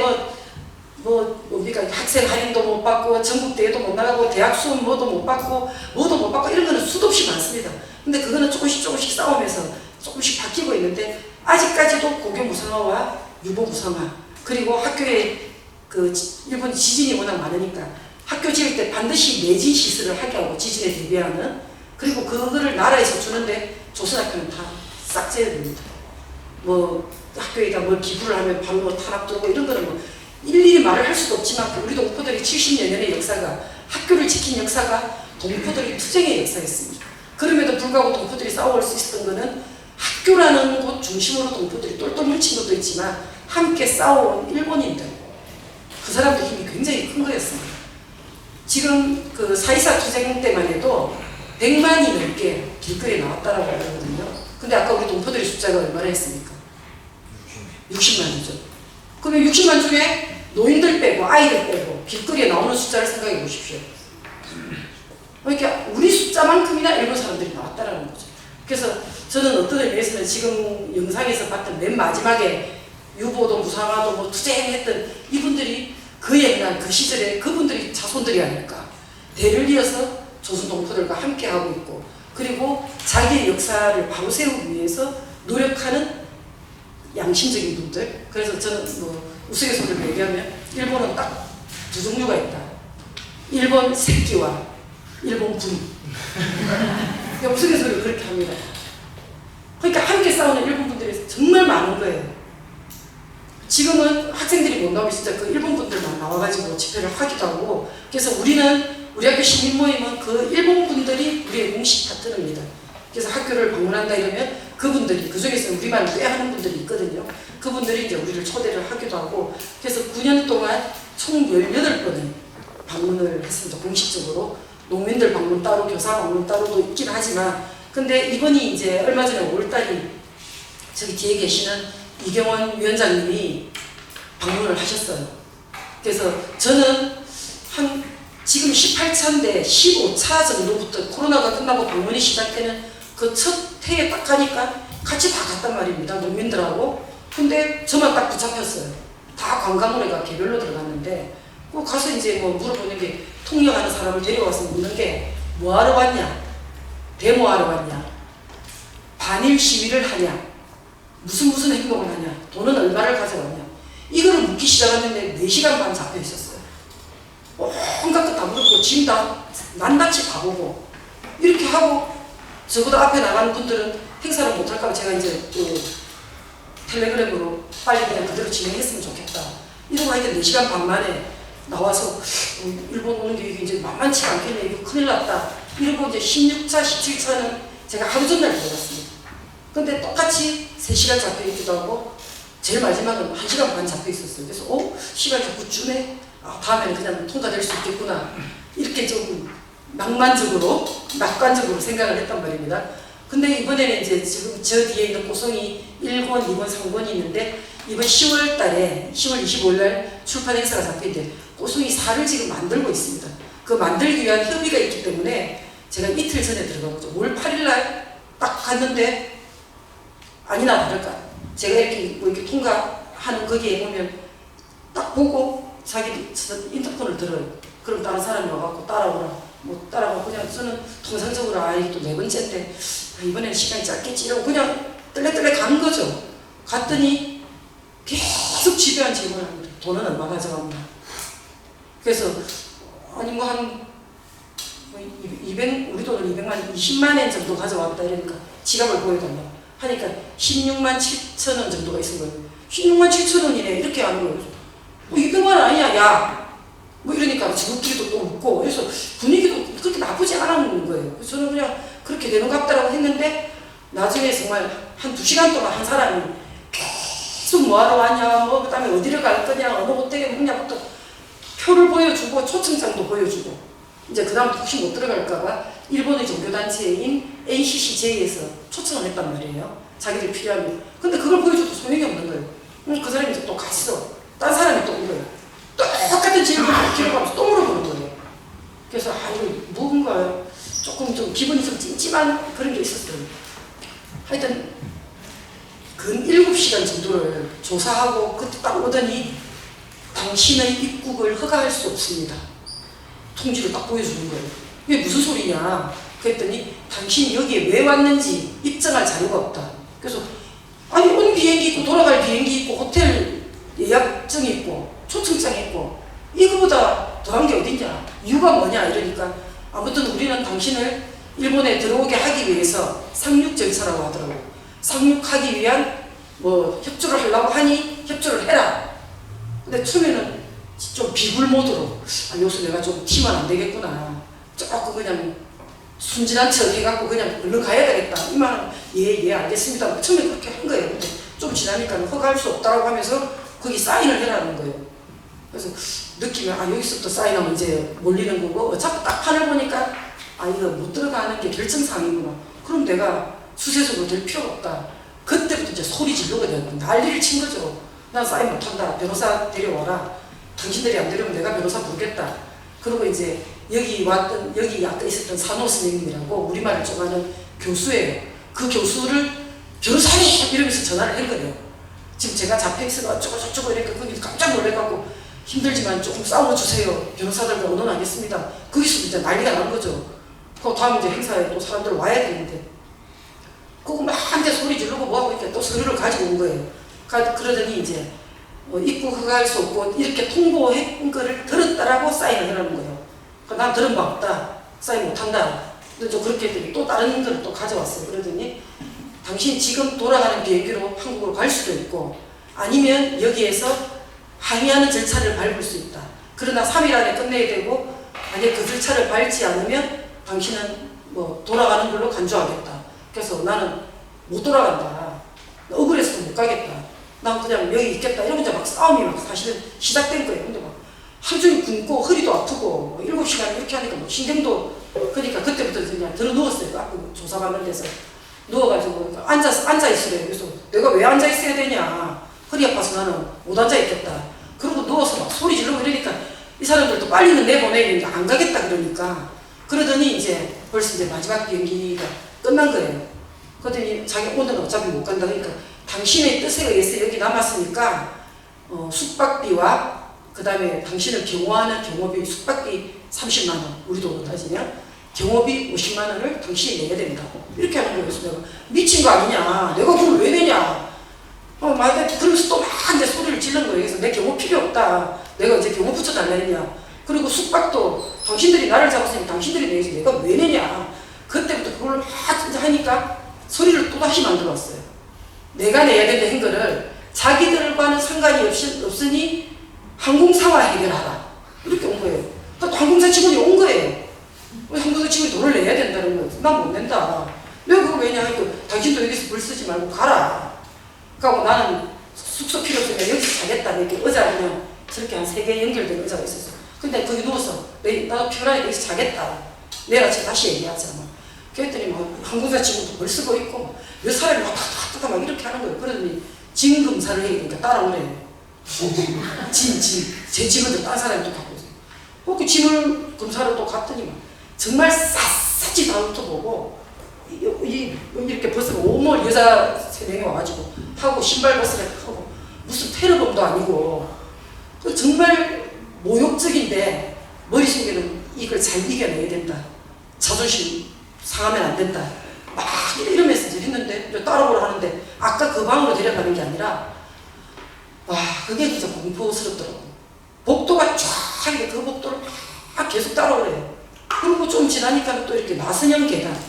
뭡니까 학생 할인도 못 받고 전국대회도 못 나가고 대학 수업 뭐도 못 받고 이런 거는 수도 없이 많습니다. 근데 그거는 조금씩 싸우면서 조금씩 바뀌고 있는데 아직까지도 고교 무상화와 유보 무상화 그리고 학교에 그 일본 지진이 워낙 많으니까 학교 지을 때 반드시 매진 시설을 하게 하고 지진에 대비하는 그리고 그거를 나라에서 주는데 조선학교는 다 싹제해야 됩니다. 뭐 학교에다 뭘 기부를 하면 바로 탄압 들고 이런 거는 뭐 일일이 말을 할 수도 없지만 우리 동포들이 70여 년의 역사가 학교를 지킨 역사가 동포들이 투쟁의 역사였습니다. 그럼에도 불구하고 동포들이 싸울 수 있었던 거는 학교라는 곳 중심으로 동포들이 똘똘 뭉친 것도 있지만 함께 싸워온 일본인들 그 사람들 힘이 굉장히 큰 거였습니다. 지금 그 4.24 투쟁 때만 해도 100만이 넘게 길거리에 나왔다라고 하거든요. 근데 아까 우리 동포들의 숫자가 얼마나 했습니까? 60만이죠. 그러면 60만 중에 노인들 빼고 아이들 빼고 길거리에 나오는 숫자를 생각해 보십시오. 그러니까 우리 숫자만큼이나 일본 사람들이 나왔다라는 거죠. 그래서 저는 어떤 의미에서는 지금 영상에서 봤던 맨 마지막에 유보도 무상화도 뭐 투쟁했던 이분들이 그 옛날 그 시절에 그분들이 자손들이 아닐까. 대를 이어서 조선 동포들과 함께 하고 있고 그리고 자기의 역사를 바로 세우기 위해서 노력하는 양심적인 분들. 그래서 저는 뭐 우스갯소리를 얘기하면 일본은 딱 두 종류가 있다. 일본 새끼와 일본 분. 그러니까 우스갯소리를 그렇게 합니다. 그러니까 함께 싸우는 일본 분들이 정말 많은 거예요. 지금은 학생들이 못 나오면 진짜 그 일본 분들만 나와가지고 집회를 하기도 하고 그래서 우리 학교 시민 모임은 그 일본 분들이 우리의 공식 파트너입니다. 그래서 학교를 방문한다 이러면 그분들이 그중에서 우리만 꾀하는 분들이 있거든요. 그분들이 이제 우리를 초대를 하기도 하고 그래서 9년 동안 총 18번을 방문을 했습니다. 공식적으로. 농민들 방문 따로 교사 방문 따로도 있긴 하지만 근데 이번이 이제 얼마 전에 5월달이 저기 뒤에 계시는 이경원 위원장님이 방문을 하셨어요. 그래서 저는 지금 18차인데 15차 정도부터 코로나가 끝나고 방문이 시작되는 그 첫 해에 딱 가니까 같이 다 갔단 말입니다. 농민들하고. 근데 저만 딱 붙잡혔어요. 다 관광원회가 개별로 들어갔는데 꼭 가서 이제 뭐 물어보는 게 통역하는 사람을 데려와서 묻는 게 뭐하러 왔냐? 데모하러 왔냐? 반일 시위를 하냐? 무슨 행동을 하냐? 돈은 얼마를 가져왔냐? 이거를 묻기 시작했는데 4시간 반 잡혀 있었어요. 온갖 것 다 물었고 짐 다 낱낱이 다 보고 이렇게 하고 저보다 앞에 나가는 분들은 행사를 못할까 봐 제가 이제 또 텔레그램으로 빨리 그냥 그대로 진행했으면 좋겠다. 이러고 하니까 4시간 반 만에 나와서 일본 오는 게 이제 만만치 않겠네. 이거 큰일 났다. 이러고 이제 16차, 17차는 제가 하루 전날 들어갔습니다. 근데 똑같이 3시간 잡혀있기도 하고 제일 마지막은 1시간 반 잡혀 있었어요. 그래서 시간이 자꾸 주네. 다음에는 그냥 통과될 수 있겠구나. 이렇게 좀 낙관적으로 생각을 했단 말입니다. 근데 이번에는 이제 지금 저 뒤에 있는 고송이 1권, 2권, 3권이 있는데 이번 10월 달에 10월 25일 날 출판 행사가 잡혀있는데 고송이 4를 지금 만들고 있습니다. 그 만들기 위한 협의가 있기 때문에 제가 이틀 전에 들어간 거죠. 5월 8일 날 딱 갔는데 아니나 다를까 제가 이렇게 통과하는 거기에 보면 딱 보고 자기 인터폰을 들어요. 그럼 다른 사람이 와갖고 따라오라. 따라가고 그냥 저는 통상적으로 또 4번째인데 이번에는 시간이 짧겠지 이러고 그냥 뜰레뜰레 간 거죠. 갔더니 계속 집요한 질문을 합니다. 돈은 얼마 가져갑니다. 그래서 아니 우리 돈을 20만 원 정도 가져왔다 이러니까 지갑을 보여달라 하니까 16만 7천 원 정도가 있은 거예요. 16만 7천 원이네 이렇게 하는 거예요. 200만 원 아니야 야 이러니까 지구끼리도 또 웃고 그래서 분위기도 그렇게 나쁘지 않았는 거예요. 그래서 저는 그냥 그렇게 되는 것 같다라고 했는데 나중에 정말 한 2시간 동안 한 사람이 계속 뭐하러 왔냐 그 다음에 어디를 갈 거냐 어느 호텔에 묵냐부터 표를 보여주고 초청장도 보여주고 이제 그 다음 혹시 못 들어갈까봐 일본의 종교단체인 ACCJ에서 초청을 했단 말이에요. 자기들 필요하면. 근데 그걸 보여줘도 소용이 없는 거예요. 그 사람이 이제 또 갔어. 딴 사람이 또 온 거예요. 똑같은 질문을 기록하면서 또 물어보는 거예요. 그래서 이거 뭔가 조금 좀 기분이 좀 찜찜한 그런 게 있었어요. 하여튼 근 7시간 정도를 조사하고 그때 딱 오더니 당신의 입국을 허가할 수 없습니다. 통지를 딱 보여주는 거예요. 이게 무슨 소리냐 그랬더니 당신이 여기에 왜 왔는지 입증할 자료가 없다. 그래서 아니 온 비행기 있고 돌아갈 비행기 있고 호텔 예약증이 있고 초청장이 있고 이거보다 더한 게 어딨냐 이유가 뭐냐 이러니까 아무튼 우리는 당신을 일본에 들어오게 하기 위해서 상륙 절차라고 하더라고요. 상륙하기 위한 협조를 하려고 하니 협조를 해라. 근데 처음에는 좀 비굴 모드로 여기서 내가 좀 튀면 안 되겠구나 조금 그냥 순진한 척 해갖고 그냥 얼른 가야 되겠다 이 말은 예 알겠습니다. 처음에 그렇게 한 거예요. 근데 좀 지나니까 허가할 수 없다고 하면서 거기 사인을 해라는 거예요. 그래서 느끼면 여기서부터 사인하면 이제 몰리는 거고 어차피 딱 판을 보니까 이거 못 들어가는 게 결정사항이구나. 그럼 내가 수세속으로 될 필요가 없다. 그때부터 이제 소리 지르게 되고 난리를 친 거죠. 난 사인 못한다. 변호사 데려와라. 당신들이 안 데려오면 내가 변호사 부르겠다. 그리고 이제 여기 아까 있었던 산호 선생님이라고 우리말을 좀 하는 교수예요. 그 교수를 변호사님 이러면서 전화를 한 거예요. 지금 제가 잡혀있어가 어쩌고 이러니까 거기 깜짝 놀래갖고 힘들지만 조금 싸워주세요. 변호사들과 의논하겠습니다. 거기서 이제 난리가 난 거죠. 그 다음 이제 행사에 또 사람들 와야 되는데 그거 막 한대 소리 지르고 뭐하고 이렇게 또 서류를 가지고 온 거예요. 그러더니 이제 입국 허가할 수 없고 이렇게 통보한 거를 들었다라고 사인을 하라는 거예요. 난 들은 바 없다. 사인 못한다. 근데 저 그렇게 했더니 또 다른 거를 또 가져왔어요. 그러더니 당신 지금 돌아가는 비행기로 한국으로 갈 수도 있고 아니면 여기에서 항의하는 절차를 밟을 수 있다. 그러나 3일 안에 끝내야 되고 만약 그 절차를 밟지 않으면 당신은 돌아가는 걸로 간주하겠다. 그래서 나는 못 돌아간다. 억울해서 못 가겠다. 난 그냥 여기 있겠다. 이러면 이제 막 싸움이 사실은 시작된 거예요. 근데 하루 종일 굶고 허리도 아프고 7시간 이렇게 하니까 신경도 그러니까 그때부터 그냥 들어 누웠어요. 아까 조사받는 데서 누워가지고 앉아 있으래요. 그래서 내가 왜 앉아 있어야 되냐. 허리 아파서 나는 못 앉아 있겠다. 그러고 누워서 막 소리 지르고 이러니까 이 사람들도 빨리는 내보내는데 안 가겠다 그러니까 그러더니 이제 벌써 이제 마지막 비행기가 끝난 거예요. 그러더니 자기 오늘은 어차피 못 간다 그러니까 당신의 뜻에 의해서 여기 남았으니까 숙박비와 그 다음에 당신을 경호하는 경호비 숙박비 30만 원 우리 돈으로 따지면 경호비 50만 원을 당신이 내야 된다. 이렇게 하는 거예요. 그래서 내가 미친 거 아니냐. 내가 그걸 왜 내냐. 그러면서 또 막 이제 소리를 지른 거예요. 그래서 내 경호 필요 없다. 내가 이제 경호 붙여달라 했냐. 그리고 숙박도 당신들이 나를 잡았으니 당신들이 내야지 내가 왜 내냐. 그때부터 그걸 막 하니까 소리를 또다시 만들어왔어요. 내가 내야 되는 행거를 자기들과는 상관이 없으니 항공사와 해결하라. 이렇게 온 거예요. 그러니까 항공사 직원이 온 거예요. 항공사 직원이 돈을 내야 된다는 거예요. 난 못 낸다. 내가 그거 왜냐 하니까 당신도 여기서 불 쓰지 말고 가라. 그러니까 나는 숙소 필요 없으니까 여기서 자겠다. 이렇게 의자 그냥 저렇게 한 3개 연결된 의자가 있었어. 근데 거기 누워서 나도 피곤하니까 여기서 자겠다. 내일 아침 다시 얘기하자. 막. 그랬더니 막 항공사 직원도 뭘 쓰고 있고 몇 사람이 막 이렇게 하는 거예요. 그러더니 짐 검사를 해야 되니까 따라오래요. 제 짐을 딴 사람이 또 갖고 있어요. 그 짐을 검사를 또 갔더니 정말 샅샅이 다 훑어보고 이렇게 벗으면 오몰 여자 3명이 와가지고 하고 신발 벗으래 하고 무슨 테러범도 아니고 정말 모욕적인데 머릿속에는 이걸 잘 이겨내야 된다. 자존심 상하면 안 된다. 막 이러면서 이제 했는데 따라오라 하는데 아까 그 방으로 데려가는 게 아니라 와 그게 진짜 공포스럽더라고. 복도가 쫙 있는데 그 복도를 막 계속 따라오래요. 그리고 좀 지나니까 또 이렇게 나선형 계단.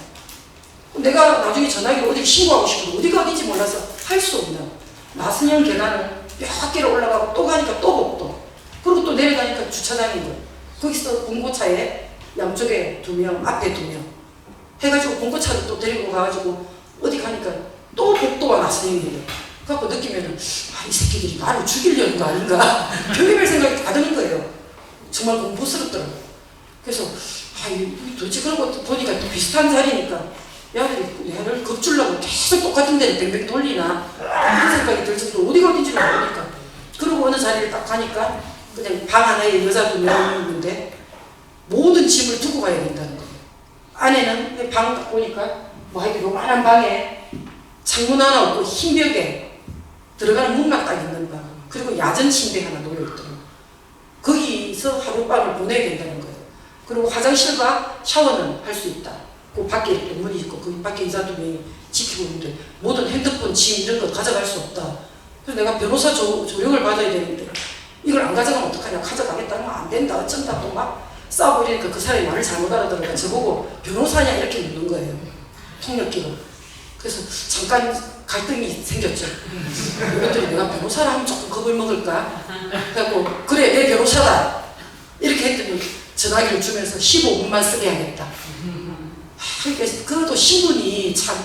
내가 나중에 전화기로 어디 신고하고 싶어도 어디가 어딘지 몰라서 할 수 없는 나선형 계단을 몇 개를 올라가고 또 가니까 또 복도. 그리고 또 내려가니까 주차장인 거예요. 거기서 봉고차에 양쪽에 2명, 앞에 2명 해가지고 봉고차를 또 데리고 가가지고 어디 가니까 또 복도와 나선형이에요. 그래갖고 느끼면은 이 새끼들이 나를 죽이려는 거 아닌가 별의별 생각이 다 드는 거예요. 정말 공포스럽더라고요. 그래서 도대체 그런 것도 보니까 또 비슷한 자리니까 얘를 겁주려고 계속 똑같은 데를 뱅뱅 돌리나 이런 생각이 들 정도로 어디가 어딘지를 모르니까. 그리고 어느 자리를 딱 가니까 그냥 방 하나에 여자 2명 있는데 모든 짐을 두고 가야 된다는 거예요. 안에는 방 딱 보니까 이렇게 요만한 방에 창문 하나 없고 흰 벽에 들어가는 문만 딱 있는 방. 그리고 야전 침대 하나 놓여있더라고요. 거기서 하룻밤을 보내야 된다는 거예요. 그리고 화장실과 샤워는 할 수 있다. 그 밖에 또 문이 있고 그 밖에 이사 2명이 지키고 있는데 모든 핸드폰, 짐 이런 거 가져갈 수 없다. 그래서 내가 변호사 조력을 받아야 되는데 이걸 안 가져가면 어떡하냐. 가져가겠다면 안 된다. 어쩐다. 또 막 싸우고 이러니까 그 사람이 말을 잘못 알아들으니까 저보고 변호사냐 이렇게 묻는 거예요. 통역기로. 그래서 잠깐 갈등이 생겼죠. 그랬더니 내가 변호사라 하면 조금 겁을 먹을까? 그래갖고 그래 내 변호사다 이렇게 했더니 전화기를 주면서 15분만 쓰게 하겠다. 그래도 신분이 참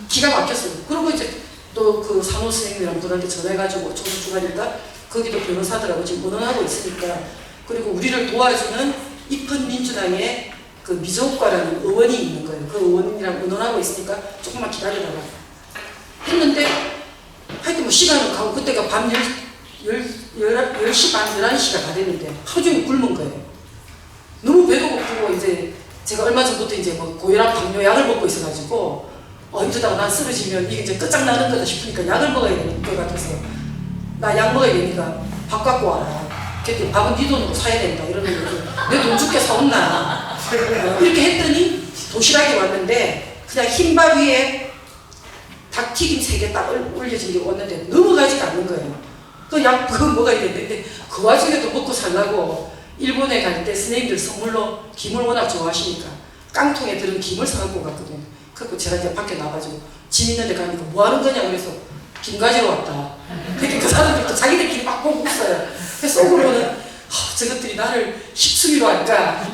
기가 막혔어요. 그리고 이제 또 그 산호 선생님이랑 분한테 전화해가지고 조선주간인가 거기도 변호사들하고 지금 의논하고 있으니까. 그리고 우리를 도와주는 입헌민주당의 그 미조과라는 의원이 있는 거예요. 그 의원이랑 의논하고 있으니까 조금만 기다려달라 했는데 하여튼 뭐 시간은 가고 그때가 밤 10시 반, 11시가 다 됐는데 하루 종일 굶은 거예요. 너무 배도 고프고 이제 제가 얼마 전부터 이제 뭐 고혈압 당뇨약을 먹고 있어가지고 이러다가 난 쓰러지면 이게 이제 끝장나는 거다 싶으니까 약을 먹어야 되는 것 같아서 나 약 먹어야 되니까 밥 갖고 와라. 그랬더니 밥은 네 돈으로 사야 된다 이러는 거죠. 내 돈 줄게 사온나. 이렇게 했더니 도시락이 왔는데 그냥 흰밥 위에 닭튀김 3개 딱 올려진 게 왔는데 넘어가지가 않는 거예요. 그거 먹어야 되는데 그 와중에도 먹고 살라고 일본에 갈 때 선생님들 선물로 김을 워낙 좋아하시니까 깡통에 들은 김을 사갖고 갔거든요. 그래서 제가 이제 밖에 나가지고 짐 있는 데 가니까 뭐 하는 거냐 그래서 김 가지러 왔다. 그렇게 그 사람들이 또 자기들끼리 막 보고 있어요. 그래서 속으로는 저것들이 나를 십수미로 할까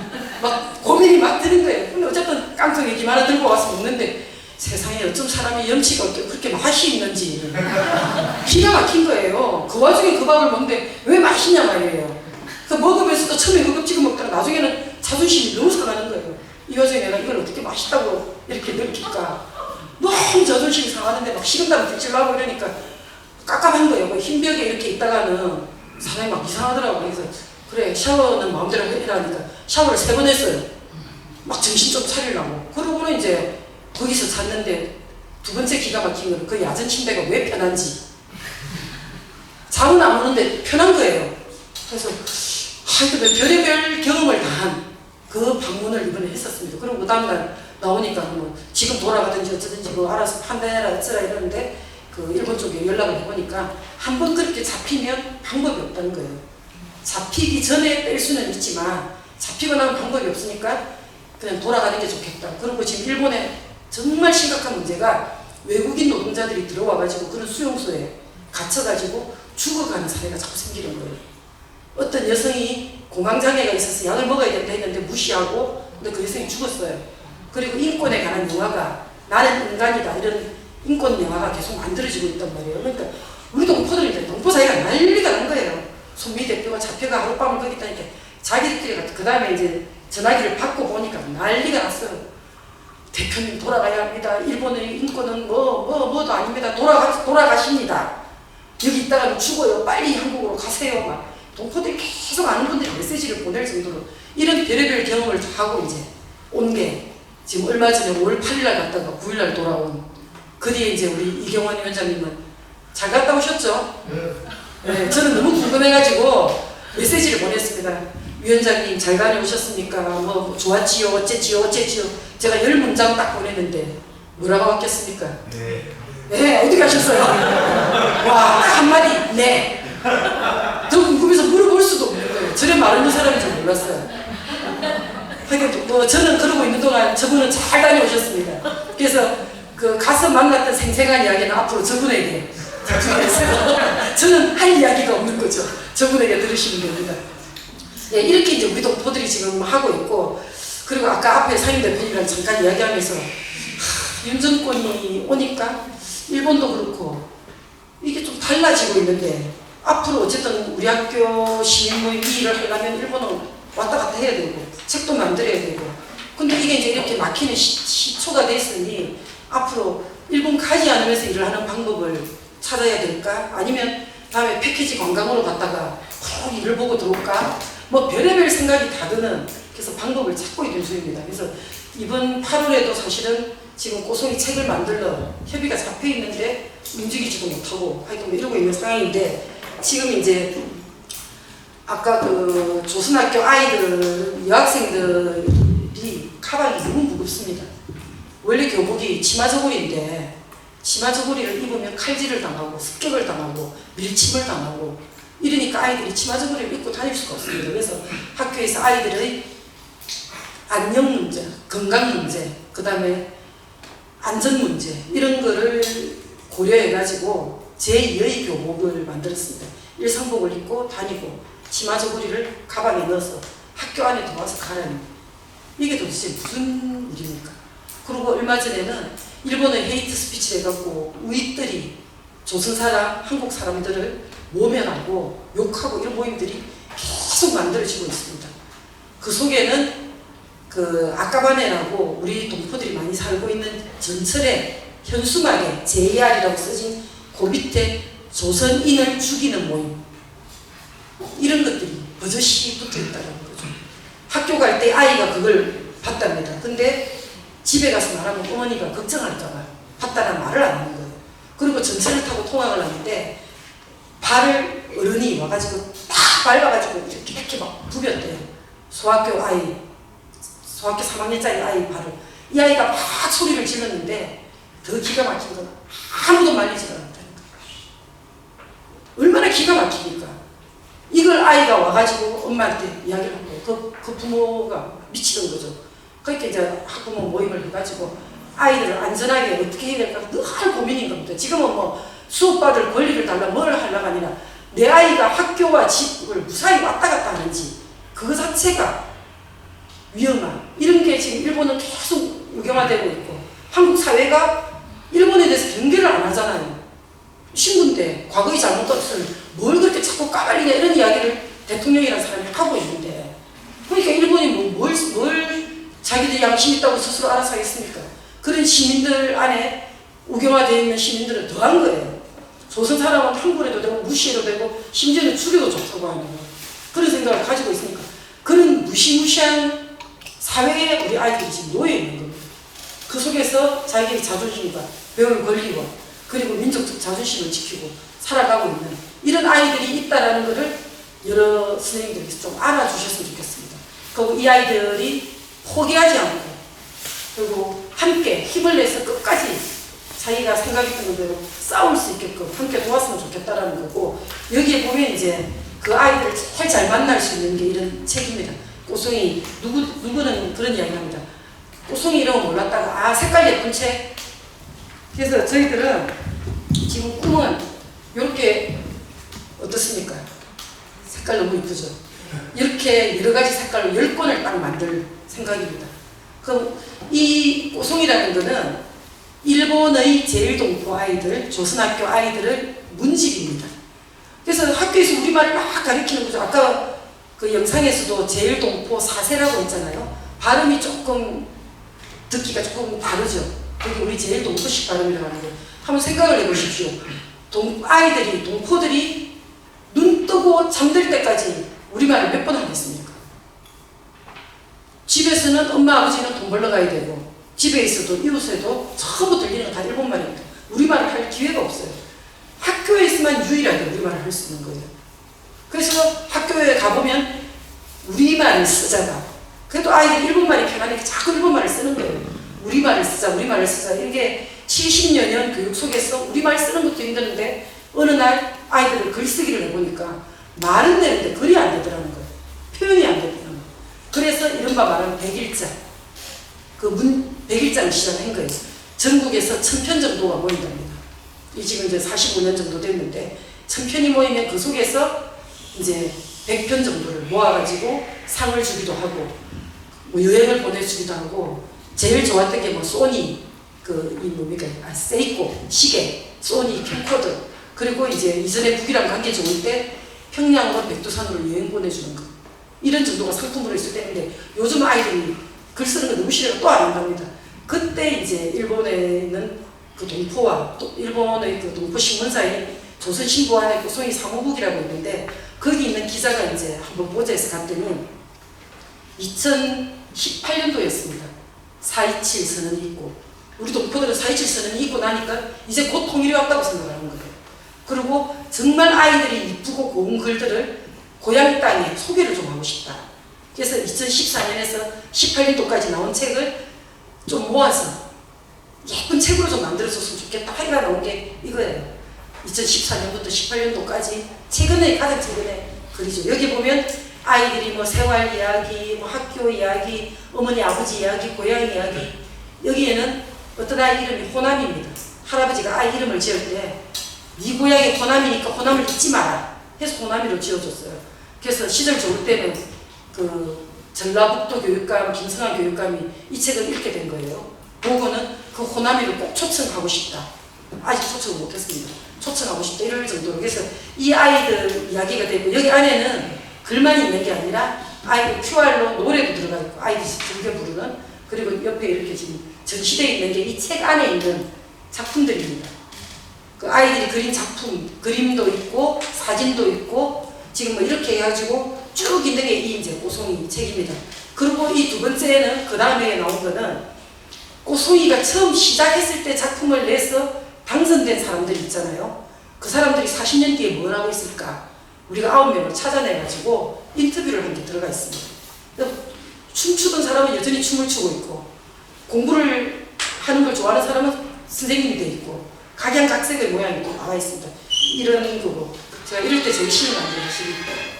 막 고민이 막 드는 거예요. 근데 어쨌든 깡통에 김 하나 들고 와서 먹는데 세상에 어쩜 사람이 염치가 그렇게 맛이 있는지 기가 막힌 거예요. 그 와중에 그 밥을 먹는데 왜 맛있냐 말이에요. 그 먹으면서도 처음에 허겁지겁 먹다가 나중에는 자존심이 너무 상하는 거예요. 이 와중에 내가 이걸 어떻게 맛있다고 이렇게 느낄까. 너무 자존심이 상하는데 막 식은땀 들질나고 이러니까 깝깝한 거예요. 뭐 흰 벽에 이렇게 있다가는 사람이 막 이상하더라고요. 그래서 그래 샤워는 마음대로 해라니까 샤워를 3번 했어요. 막 정신 좀 차리려고. 그러고는 이제 거기서 잤는데 두 번째 기가 막힌 거는 그 야전 침대가 왜 편한지. 잠은 안 오는데 편한 거예요. 그래서 하여튼 별의별 경험을 다한 그 방문을 이번에 했었습니다. 그리고 그 다음날 나오니까 뭐 지금 돌아가든지 어쩌든지 뭐 알아서 판단해라 어쩌라 이러는데 그 일본 쪽에 연락을 해보니까 한번 그렇게 잡히면 방법이 없다는 거예요. 잡히기 전에 뺄 수는 있지만 잡히고 나면 방법이 없으니까 그냥 돌아가는 게 좋겠다. 그리고 지금 일본에 정말 심각한 문제가 외국인 노동자들이 들어와가지고 그런 수용소에 갇혀가지고 죽어가는 사례가 자꾸 생기는 거예요. 어떤 여성이 공황장애가 있어서 약을 먹어야 된다 했는데 무시하고 근데 그 여성이 죽었어요. 그리고 인권에 관한 영화가 나는 인간이다 이런 인권 영화가 계속 만들어지고 있단 말이에요. 그러니까 우리 동포들이 이제 동포 사이가 난리가 난 거예요. 손미 대표가 잡혀가 하룻밤을 거기 있다니까 자기들끼리 그 다음에 이제 전화기를 받고 보니까 난리가 났어요. 대표님 돌아가야 합니다. 일본의 인권은 뭐도 아닙니다. 돌아가십니다. 여기 있다가는 죽어요. 빨리 한국으로 가세요. 막 동포들이 계속 아는 분들이 메시지를 보낼 정도로 이런 별의별 경험을 하고 이제 온 게 지금 얼마 전에 5월 8일 날 갔다가 9일 날 돌아온 그 뒤에 이제 우리 이경환 위원장님은 잘 갔다 오셨죠? 네, 저는 너무 궁금해가지고 메시지를 보냈습니다. 위원장님 잘 다녀오셨습니까? 뭐 좋았지요, 어쨌지요. 제가 10문장 딱 보냈는데 뭐라고 왔겠습니까? 네, 어디 가셨어요? 와, 한마디 네. 더 궁금해서 물어볼 수도 없는 거예요. 저래 말하는 사람인 줄 몰랐어요. 하여튼 뭐 저는 그러고 있는 동안 저분은 잘 다녀오셨습니다. 그래서 그 가서 만났던 생생한 이야기는 앞으로 저분에게 저는 할 이야기가 없는 거죠. 저분에게 들으시면 됩니다. 네, 이렇게 이제 우리 동포들이 지금 하고 있고, 그리고 아까 앞에 상임 대표님이랑 잠깐 이야기하면서 윤 정권이 오니까 일본도 그렇고 이게 좀 달라지고 있는데, 앞으로 어쨌든 우리 학교 시민모임 이 일을 하려면 일본은 왔다 갔다 해야 되고 책도 만들어야 되고, 근데 이게 이제 이렇게 막히는 시초가 됐으니 앞으로 일본 가지 않으면서 일을 하는 방법을 찾아야 될까? 아니면 다음에 패키지 관광으로 갔다가 푹 일을 보고 들어올까? 뭐 별의별 생각이 다 드는, 그래서 방법을 찾고 있는 중입니다. 그래서 이번 8월에도 사실은 지금 꼬송이 책을 만들러 협의가 잡혀 있는데 움직이지도 못하고 하여튼 뭐 이러고 있는 상황인데, 지금 이제 아까 그 조선학교 아이들, 여학생들이 가방이 너무 무겁습니다. 원래 교복이 치마 저고리인데 치마 저고리를 입으면 칼질을 당하고 습격을 당하고 밀침을 당하고 이러니까 아이들이 치마 저고리를 입고 다닐 수가 없습니다. 그래서 학교에서 아이들의 안녕 문제, 건강 문제, 그 다음에 안전 문제 이런 거를 고려해가지고 제2의 교복을 만들었습니다. 일상복을 입고 다니고 치마 저고리를 가방에 넣어서 학교 안에 들어와서 가라는, 이게 도대체 무슨 일입니까? 그리고 얼마 전에는 일본의 헤이트 스피치를 해갖고 우익들이 조선 사람, 한국 사람들을 모면하고 욕하고 이런 모임들이 계속 만들어지고 있습니다. 그 속에는 그 아까바네라고 우리 동포들이 많이 살고 있는 전철에 현수막에 JR이라고 써진 그 밑에 조선인을 죽이는 모임, 이런 것들이 버젓이 붙어 있다는 거죠. 학교 갈 때 아이가 그걸 봤답니다. 근데 집에 가서 말하면 어머니가 걱정할까봐 봤다는 말을 안 하는 거예요. 그리고 전철을 타고 통학을 하는데 발을 어른이 와가지고 딱 밟아가지고 이렇게 막 부볐대요. 소학교 3학년짜리 아이 발을. 이 아이가 막 소리를 질렀는데 더 기가 막힌 건 아무도 말리지가 않았다는 거예요. 얼마나 기가 막히니까. 이걸 아이가 와가지고 엄마한테 이야기를 하고 그 부모가 미치는 거죠. 그러니까 이제 학부모 모임을 해가지고 아이들을 안전하게 어떻게 해야 될까 늘 고민인 겁니다. 지금은 뭐 수업받을 권리를 달라 뭘 하려고 아니라 내 아이가 학교와 집을 무사히 왔다 갔다 하는지 그거 자체가 위험한, 이런 게 지금 일본은 계속 유경화되고 있고, 한국 사회가 일본에 대해서 경계를 안 하잖아요. 신분대 과거의 잘못것을 뭘 그렇게 자꾸 까발리냐 이런 이야기를 대통령이라는 사람이 하고 있는데, 그러니까 일본이 뭘 자기들이 양심 있다고 스스로 알아서 하겠습니까? 그런 시민들 안에 우경화되어 있는 시민들은 더한 거예요. 조선 사람은 항굴해도 되고 무시해도 되고 심지어는 죽여도 좋다고 하는 그런 생각을 가지고 있으니까 그런 무시무시한 사회에 우리 아이들이 지금 놓여 있는 겁니다. 그 속에서 자기의 자존심과 배울 권리와 그리고 민족적 자존심을 지키고 살아가고 있는 이런 아이들이 있다는 것을 여러 선생님들께서 좀 알아주셨으면 좋겠습니다. 그리고 이 아이들이 포기하지 않고 그리고 함께 힘을 내서 끝까지 자기가 생각했던 대로 싸울 수 있게끔 함께 도왔으면 좋겠다라는 거고, 여기에 보면 이제 그 아이들을 제일 잘 만날 수 있는 게 이런 책입니다. 꼬송이, 누구는 그런 이야기 합니다. 꼬송이 이름은 몰랐다가 색깔 예쁜 책. 그래서 저희들은 지금 꿈은 이렇게 어떻습니까? 색깔 너무 이쁘죠? 이렇게 여러 가지 색깔로 10권을 딱 만들 생각입니다. 그럼 이 꼬송이라는 거는 일본의 제일동포 아이들, 조선학교 아이들을 문집입니다. 그래서 학교에서 우리말을 막 가르치는 거죠. 아까 그 영상에서도 제일동포 사세라고 했잖아요. 발음이 조금 듣기가 조금 다르죠. 그게 우리 제일동포식 발음이라고 하는 거예요. 한번 생각을 해보십시오. 아이들이, 동포들이 눈 뜨고 잠들 때까지 우리말을 몇 번 하겠습니까? 집에서는 엄마 아버지는 돈 벌러 가야 되고 집에 있어도 이웃에도 전부 들리는 거 다 일본말입니다. 우리말을 할 기회가 없어요. 학교에서만 유일하게 우리말을 할 수 있는 거예요. 그래서 학교에 가보면 우리말을 쓰자가 그래도 아이들이 일본말이 편하니까 자꾸 일본말을 쓰는 거예요. 우리말을 쓰자 우리말을 쓰자 이게 70여 년 교육 속에서 우리말 쓰는 것도 힘드는데 어느 날 아이들을 글쓰기를 해보니까 말은 되는데 글이 안 되더라는 거예요. 표현이 안 되더라는 거예요. 그래서 이른바 말하는 백일장 그 100일장을 시작한 거예요. 전국에서 1000편 정도가 모인답니다. 이 지금 이제 45년 정도 됐는데 1000편이 모이면 그 속에서 이제 100편 정도를 모아가지고 상을 주기도 하고 뭐 여행을 보내주기도 하고 제일 좋았던 게 뭐 소니 세이코 시계, 소니 캠코더 그리고 이제 이전에 북이랑 관계 좋을 때 평양으로 백두산으로 여행 보내주는 거 이런 정도가 상품으로 있을 때인데 요즘 아이들이 글 쓰는 거 너무 싫어요. 또 안 한답니다. 그때 이제 일본에 있는 그 동포와 또 일본의 그 동포 신문사인 조선신보안의 고송이 사무국이라고 있는데 거기 있는 기자가 이제 한번 보좌해서 갔더니 2018년도였습니다. 4.27 선언이 있고 우리 동포들은 4.27 선언이 있고 나니까 이제 곧 통일이 왔다고 생각하는 거예요. 그리고 정말 아이들이 이쁘고 고운 글들을 고향 땅에 소개를 좀 하고 싶다. 그래서 2014년에서 18년도까지 나온 책을 좀 모아서 예쁜 책으로 좀 만들어줬으면 좋겠다. 하기가 나온 게 이거예요. 2014년부터 18년도까지 가장 최근에 글이죠. 여기 보면 아이들이 뭐 생활 이야기, 뭐 학교 이야기, 어머니 아버지 이야기, 고향 이야기 여기에는 어떤 아이 이름이 호남입니다. 할아버지가 아이 이름을 지을 때 네 고향이 호남이니까 호남을 잊지 마라 해서 호남이로 지어줬어요. 그래서 시절 좋을 때는 그 전라북도 교육감 김성환 교육감이 이 책을 읽게 된 거예요. 보고는 그 호남이를 꼭 초청하고 싶다. 아직 초청을 못했습니다. 초청하고 싶다 이럴 정도로. 그래서 이 아이들 이야기가 되고 여기 안에는 글만 있는 게 아니라 아이들 QR로 노래도 들어가 있고 아이들이 즐겨 부르는 그리고 옆에 이렇게 지금 전시되어 있는 게 이 책 안에 있는 작품들입니다. 그 아이들이 그린 작품, 그림도 있고 사진도 있고 지금 뭐 이렇게 해가지고 쭉 있는 게 이 이제 꼬송이 책입니다. 그리고 이 두 번째는 그 다음에 나온 거는 꼬송이가 처음 시작했을 때 작품을 내서 당선된 사람들 있잖아요. 그 사람들이 40년 뒤에 뭘 하고 있을까? 우리가 9명을 찾아내가지고 인터뷰를 한 게 들어가 있습니다. 춤추던 사람은 여전히 춤을 추고 있고 공부를 하는 걸 좋아하는 사람은 선생님이 돼 있고 각양각색의 모양이 또 나와 있습니다. 이런 거고 제가 이럴 때 제일 신이 나는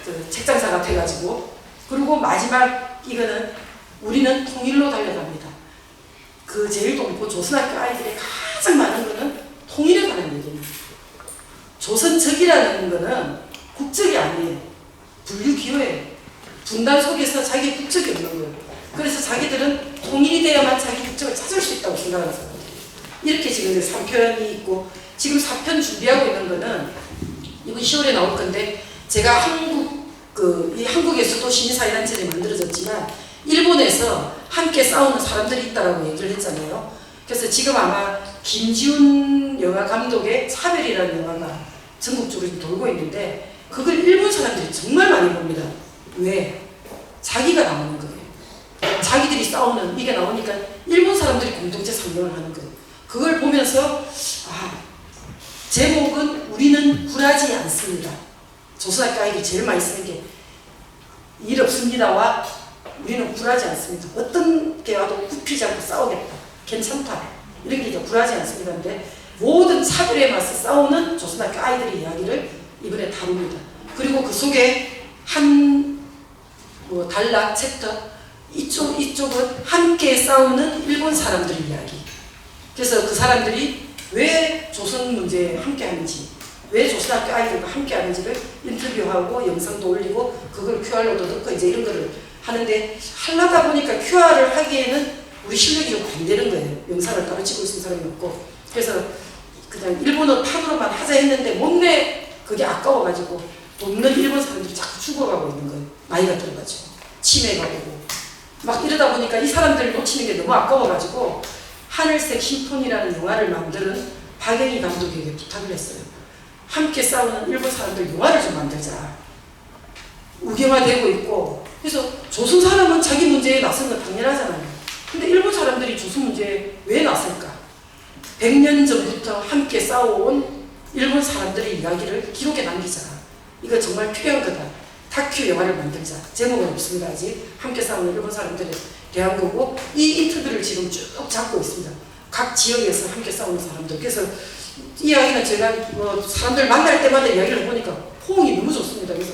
그 책장사 같아가지고 그리고 마지막 이거는 우리는 통일로 달려갑니다. 그 제일동포 조선학교 아이들의 가장 많은 거는 통일에 관한 얘기입니다. 조선적이라는 거는 국적이 아니에요. 분류기호예요. 분단 속에서 자기 국적이 없는 거예요. 그래서 자기들은 통일이 돼야만 자기 국적을 찾을 수 있다고 생각하는 사람들이에요. 이렇게 지금 3편이 있고 지금 4편 준비하고 있는 거는 이번 10월에 나올 건데 제가 한국에서도 시민사회단체들이 만들어졌지만 일본에서 함께 싸우는 사람들이 있다라고 얘기를 했잖아요. 그래서 지금 아마 김지훈 영화 감독의 차별이라는 영화가 전국적으로 돌고 있는데 그걸 일본 사람들이 정말 많이 봅니다. 왜? 자기가 나오는 거예요. 자기들이 싸우는 이게 나오니까 일본 사람들이 공동체 상영을 하는 거예요. 그걸 보면서 제목은 우리는 굴하지 않습니다. 조선학교 아이들이 제일 많이 쓰는 게 일 없습니다와 우리는 굴하지 않습니다. 어떤 게 와도 굽히지 않고 싸우겠다. 괜찮다. 이런 게 이제 굴하지 않습니다인데 모든 차별에 맞서 싸우는 조선학교 아이들의 이야기를 이번에 다룹니다. 그리고 그 속에 단락 챕터 이쪽은 함께 싸우는 일본 사람들의 이야기. 그래서 그 사람들이 왜 조선 문제에 함께 하는지 왜 조선학교 아이들과 함께 하는지를 인터뷰하고 영상도 올리고 그걸 QR로도 넣고 이제 이런 거를 하는데 하려다 보니까 QR을 하기에는 우리 실력이 좀 안 되는 거예요. 영상을 따로 찍고 있는 사람이 없고. 그래서 그냥 일본어 판으로만 하자 했는데 못내 그게 아까워가지고 돕는 일본 사람들이 자꾸 죽어가고 있는 거예요. 나이가 들어가지고 치매가 오고 막 이러다 보니까 이 사람들을 놓치는 게 너무 아까워가지고 하늘색 심폰이라는 영화를 만드는 박영희 감독에게 부탁을 했어요. 함께 싸우는 일본 사람들 영화를 좀 만들자. 우경화되고 있고 그래서 조선 사람은 자기 문제에 나선 건 당연하잖아요. 근데 일본 사람들이 조선 문제에 왜 나설까? 100년 전부터 함께 싸워온 일본 사람들의 이야기를 기록에 남기자. 이거 정말 필요한 거다. 다큐 영화를 만들자. 제목은 없습니다. 아직. 함께 싸우는 일본 사람들에 대한 거고 이 인터뷰를 지금 쭉 잡고 있습니다. 각 지역에서 함께 싸우는 사람들. 그래서 이 이야기는 제가 뭐 사람들 만날 때마다 이야기를 해보니까 호응이 너무 좋습니다. 그래서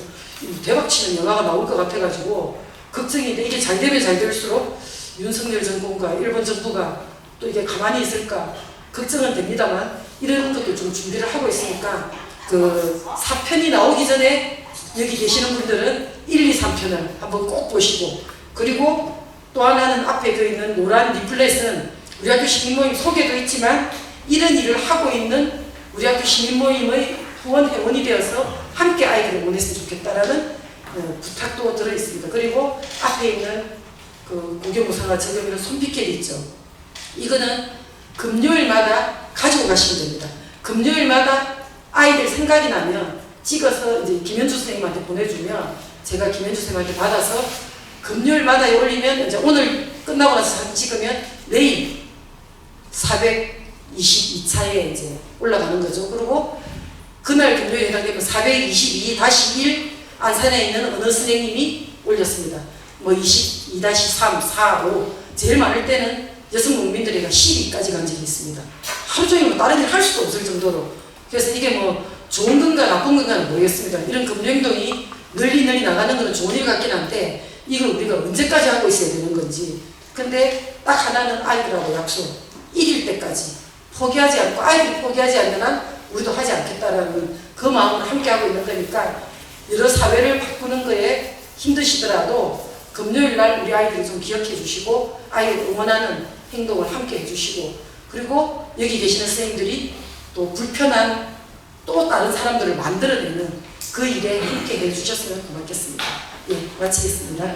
대박치는 영화가 나올 것 같아가지고 걱정인데 이게 잘 되면 잘 될수록 윤석열 정권과 일본 정부가 또 이게 가만히 있을까 걱정은 됩니다만 이런 것도 좀 준비를 하고 있으니까 그 4편이 나오기 전에 여기 계시는 분들은 1, 2, 3편을 한번 꼭 보시고 그리고 또 하나는 앞에 그 있는 노란 리플렛은 우리 학교 시민모임 소개도 있지만 이런 일을 하고 있는 우리 학교 시민모임의 후원 회원이 되어서 함께 아이들을 보냈으면 좋겠다라는 부탁도 들어있습니다. 그리고 앞에 있는 그 고교무상화 적용이라는 손피켓이 있죠. 이거는 금요일마다 가지고 가시면 됩니다. 금요일마다 아이들 생각이 나면 찍어서 이제 김현주 선생님한테 보내주면 제가 김현주 선생님한테 받아서 금요일마다 올리면 이제 오늘 끝나고 나서 사진 찍으면 내일 422차에 이제 올라가는 거죠. 그리고 그날 금요일에 해당되면 422-1 안산에 있는 어느 선생님이 올렸습니다. 뭐 22-3, 4, 5 제일 많을 때는 여성 농민들에게 12까지 간 적이 있습니다. 하루 종일 뭐 다른 일 할 수도 없을 정도로. 그래서 이게 뭐 좋은 건가 나쁜 건가는 모르겠습니다. 이런 금융행동이 널리 나가는 것은 좋은 일 같긴 한데 이걸 우리가 언제까지 하고 있어야 되는 건지. 근데 딱 하나는 아이들하고 약속. 이길 때까지 포기하지 않고 아이들이 포기하지 않는 한 우리도 하지 않겠다라는 그 마음으로 함께하고 있는 거니까 여러 사회를 바꾸는 거에 힘드시더라도 금요일날 우리 아이들 좀 기억해 주시고 아이를 응원하는 행동을 함께 해주시고 그리고 여기 계시는 선생님들이 또 불편한 또 다른 사람들을 만들어내는 그 일에 함께 해주셨으면 고맙겠습니다. 예, 마치겠습니다.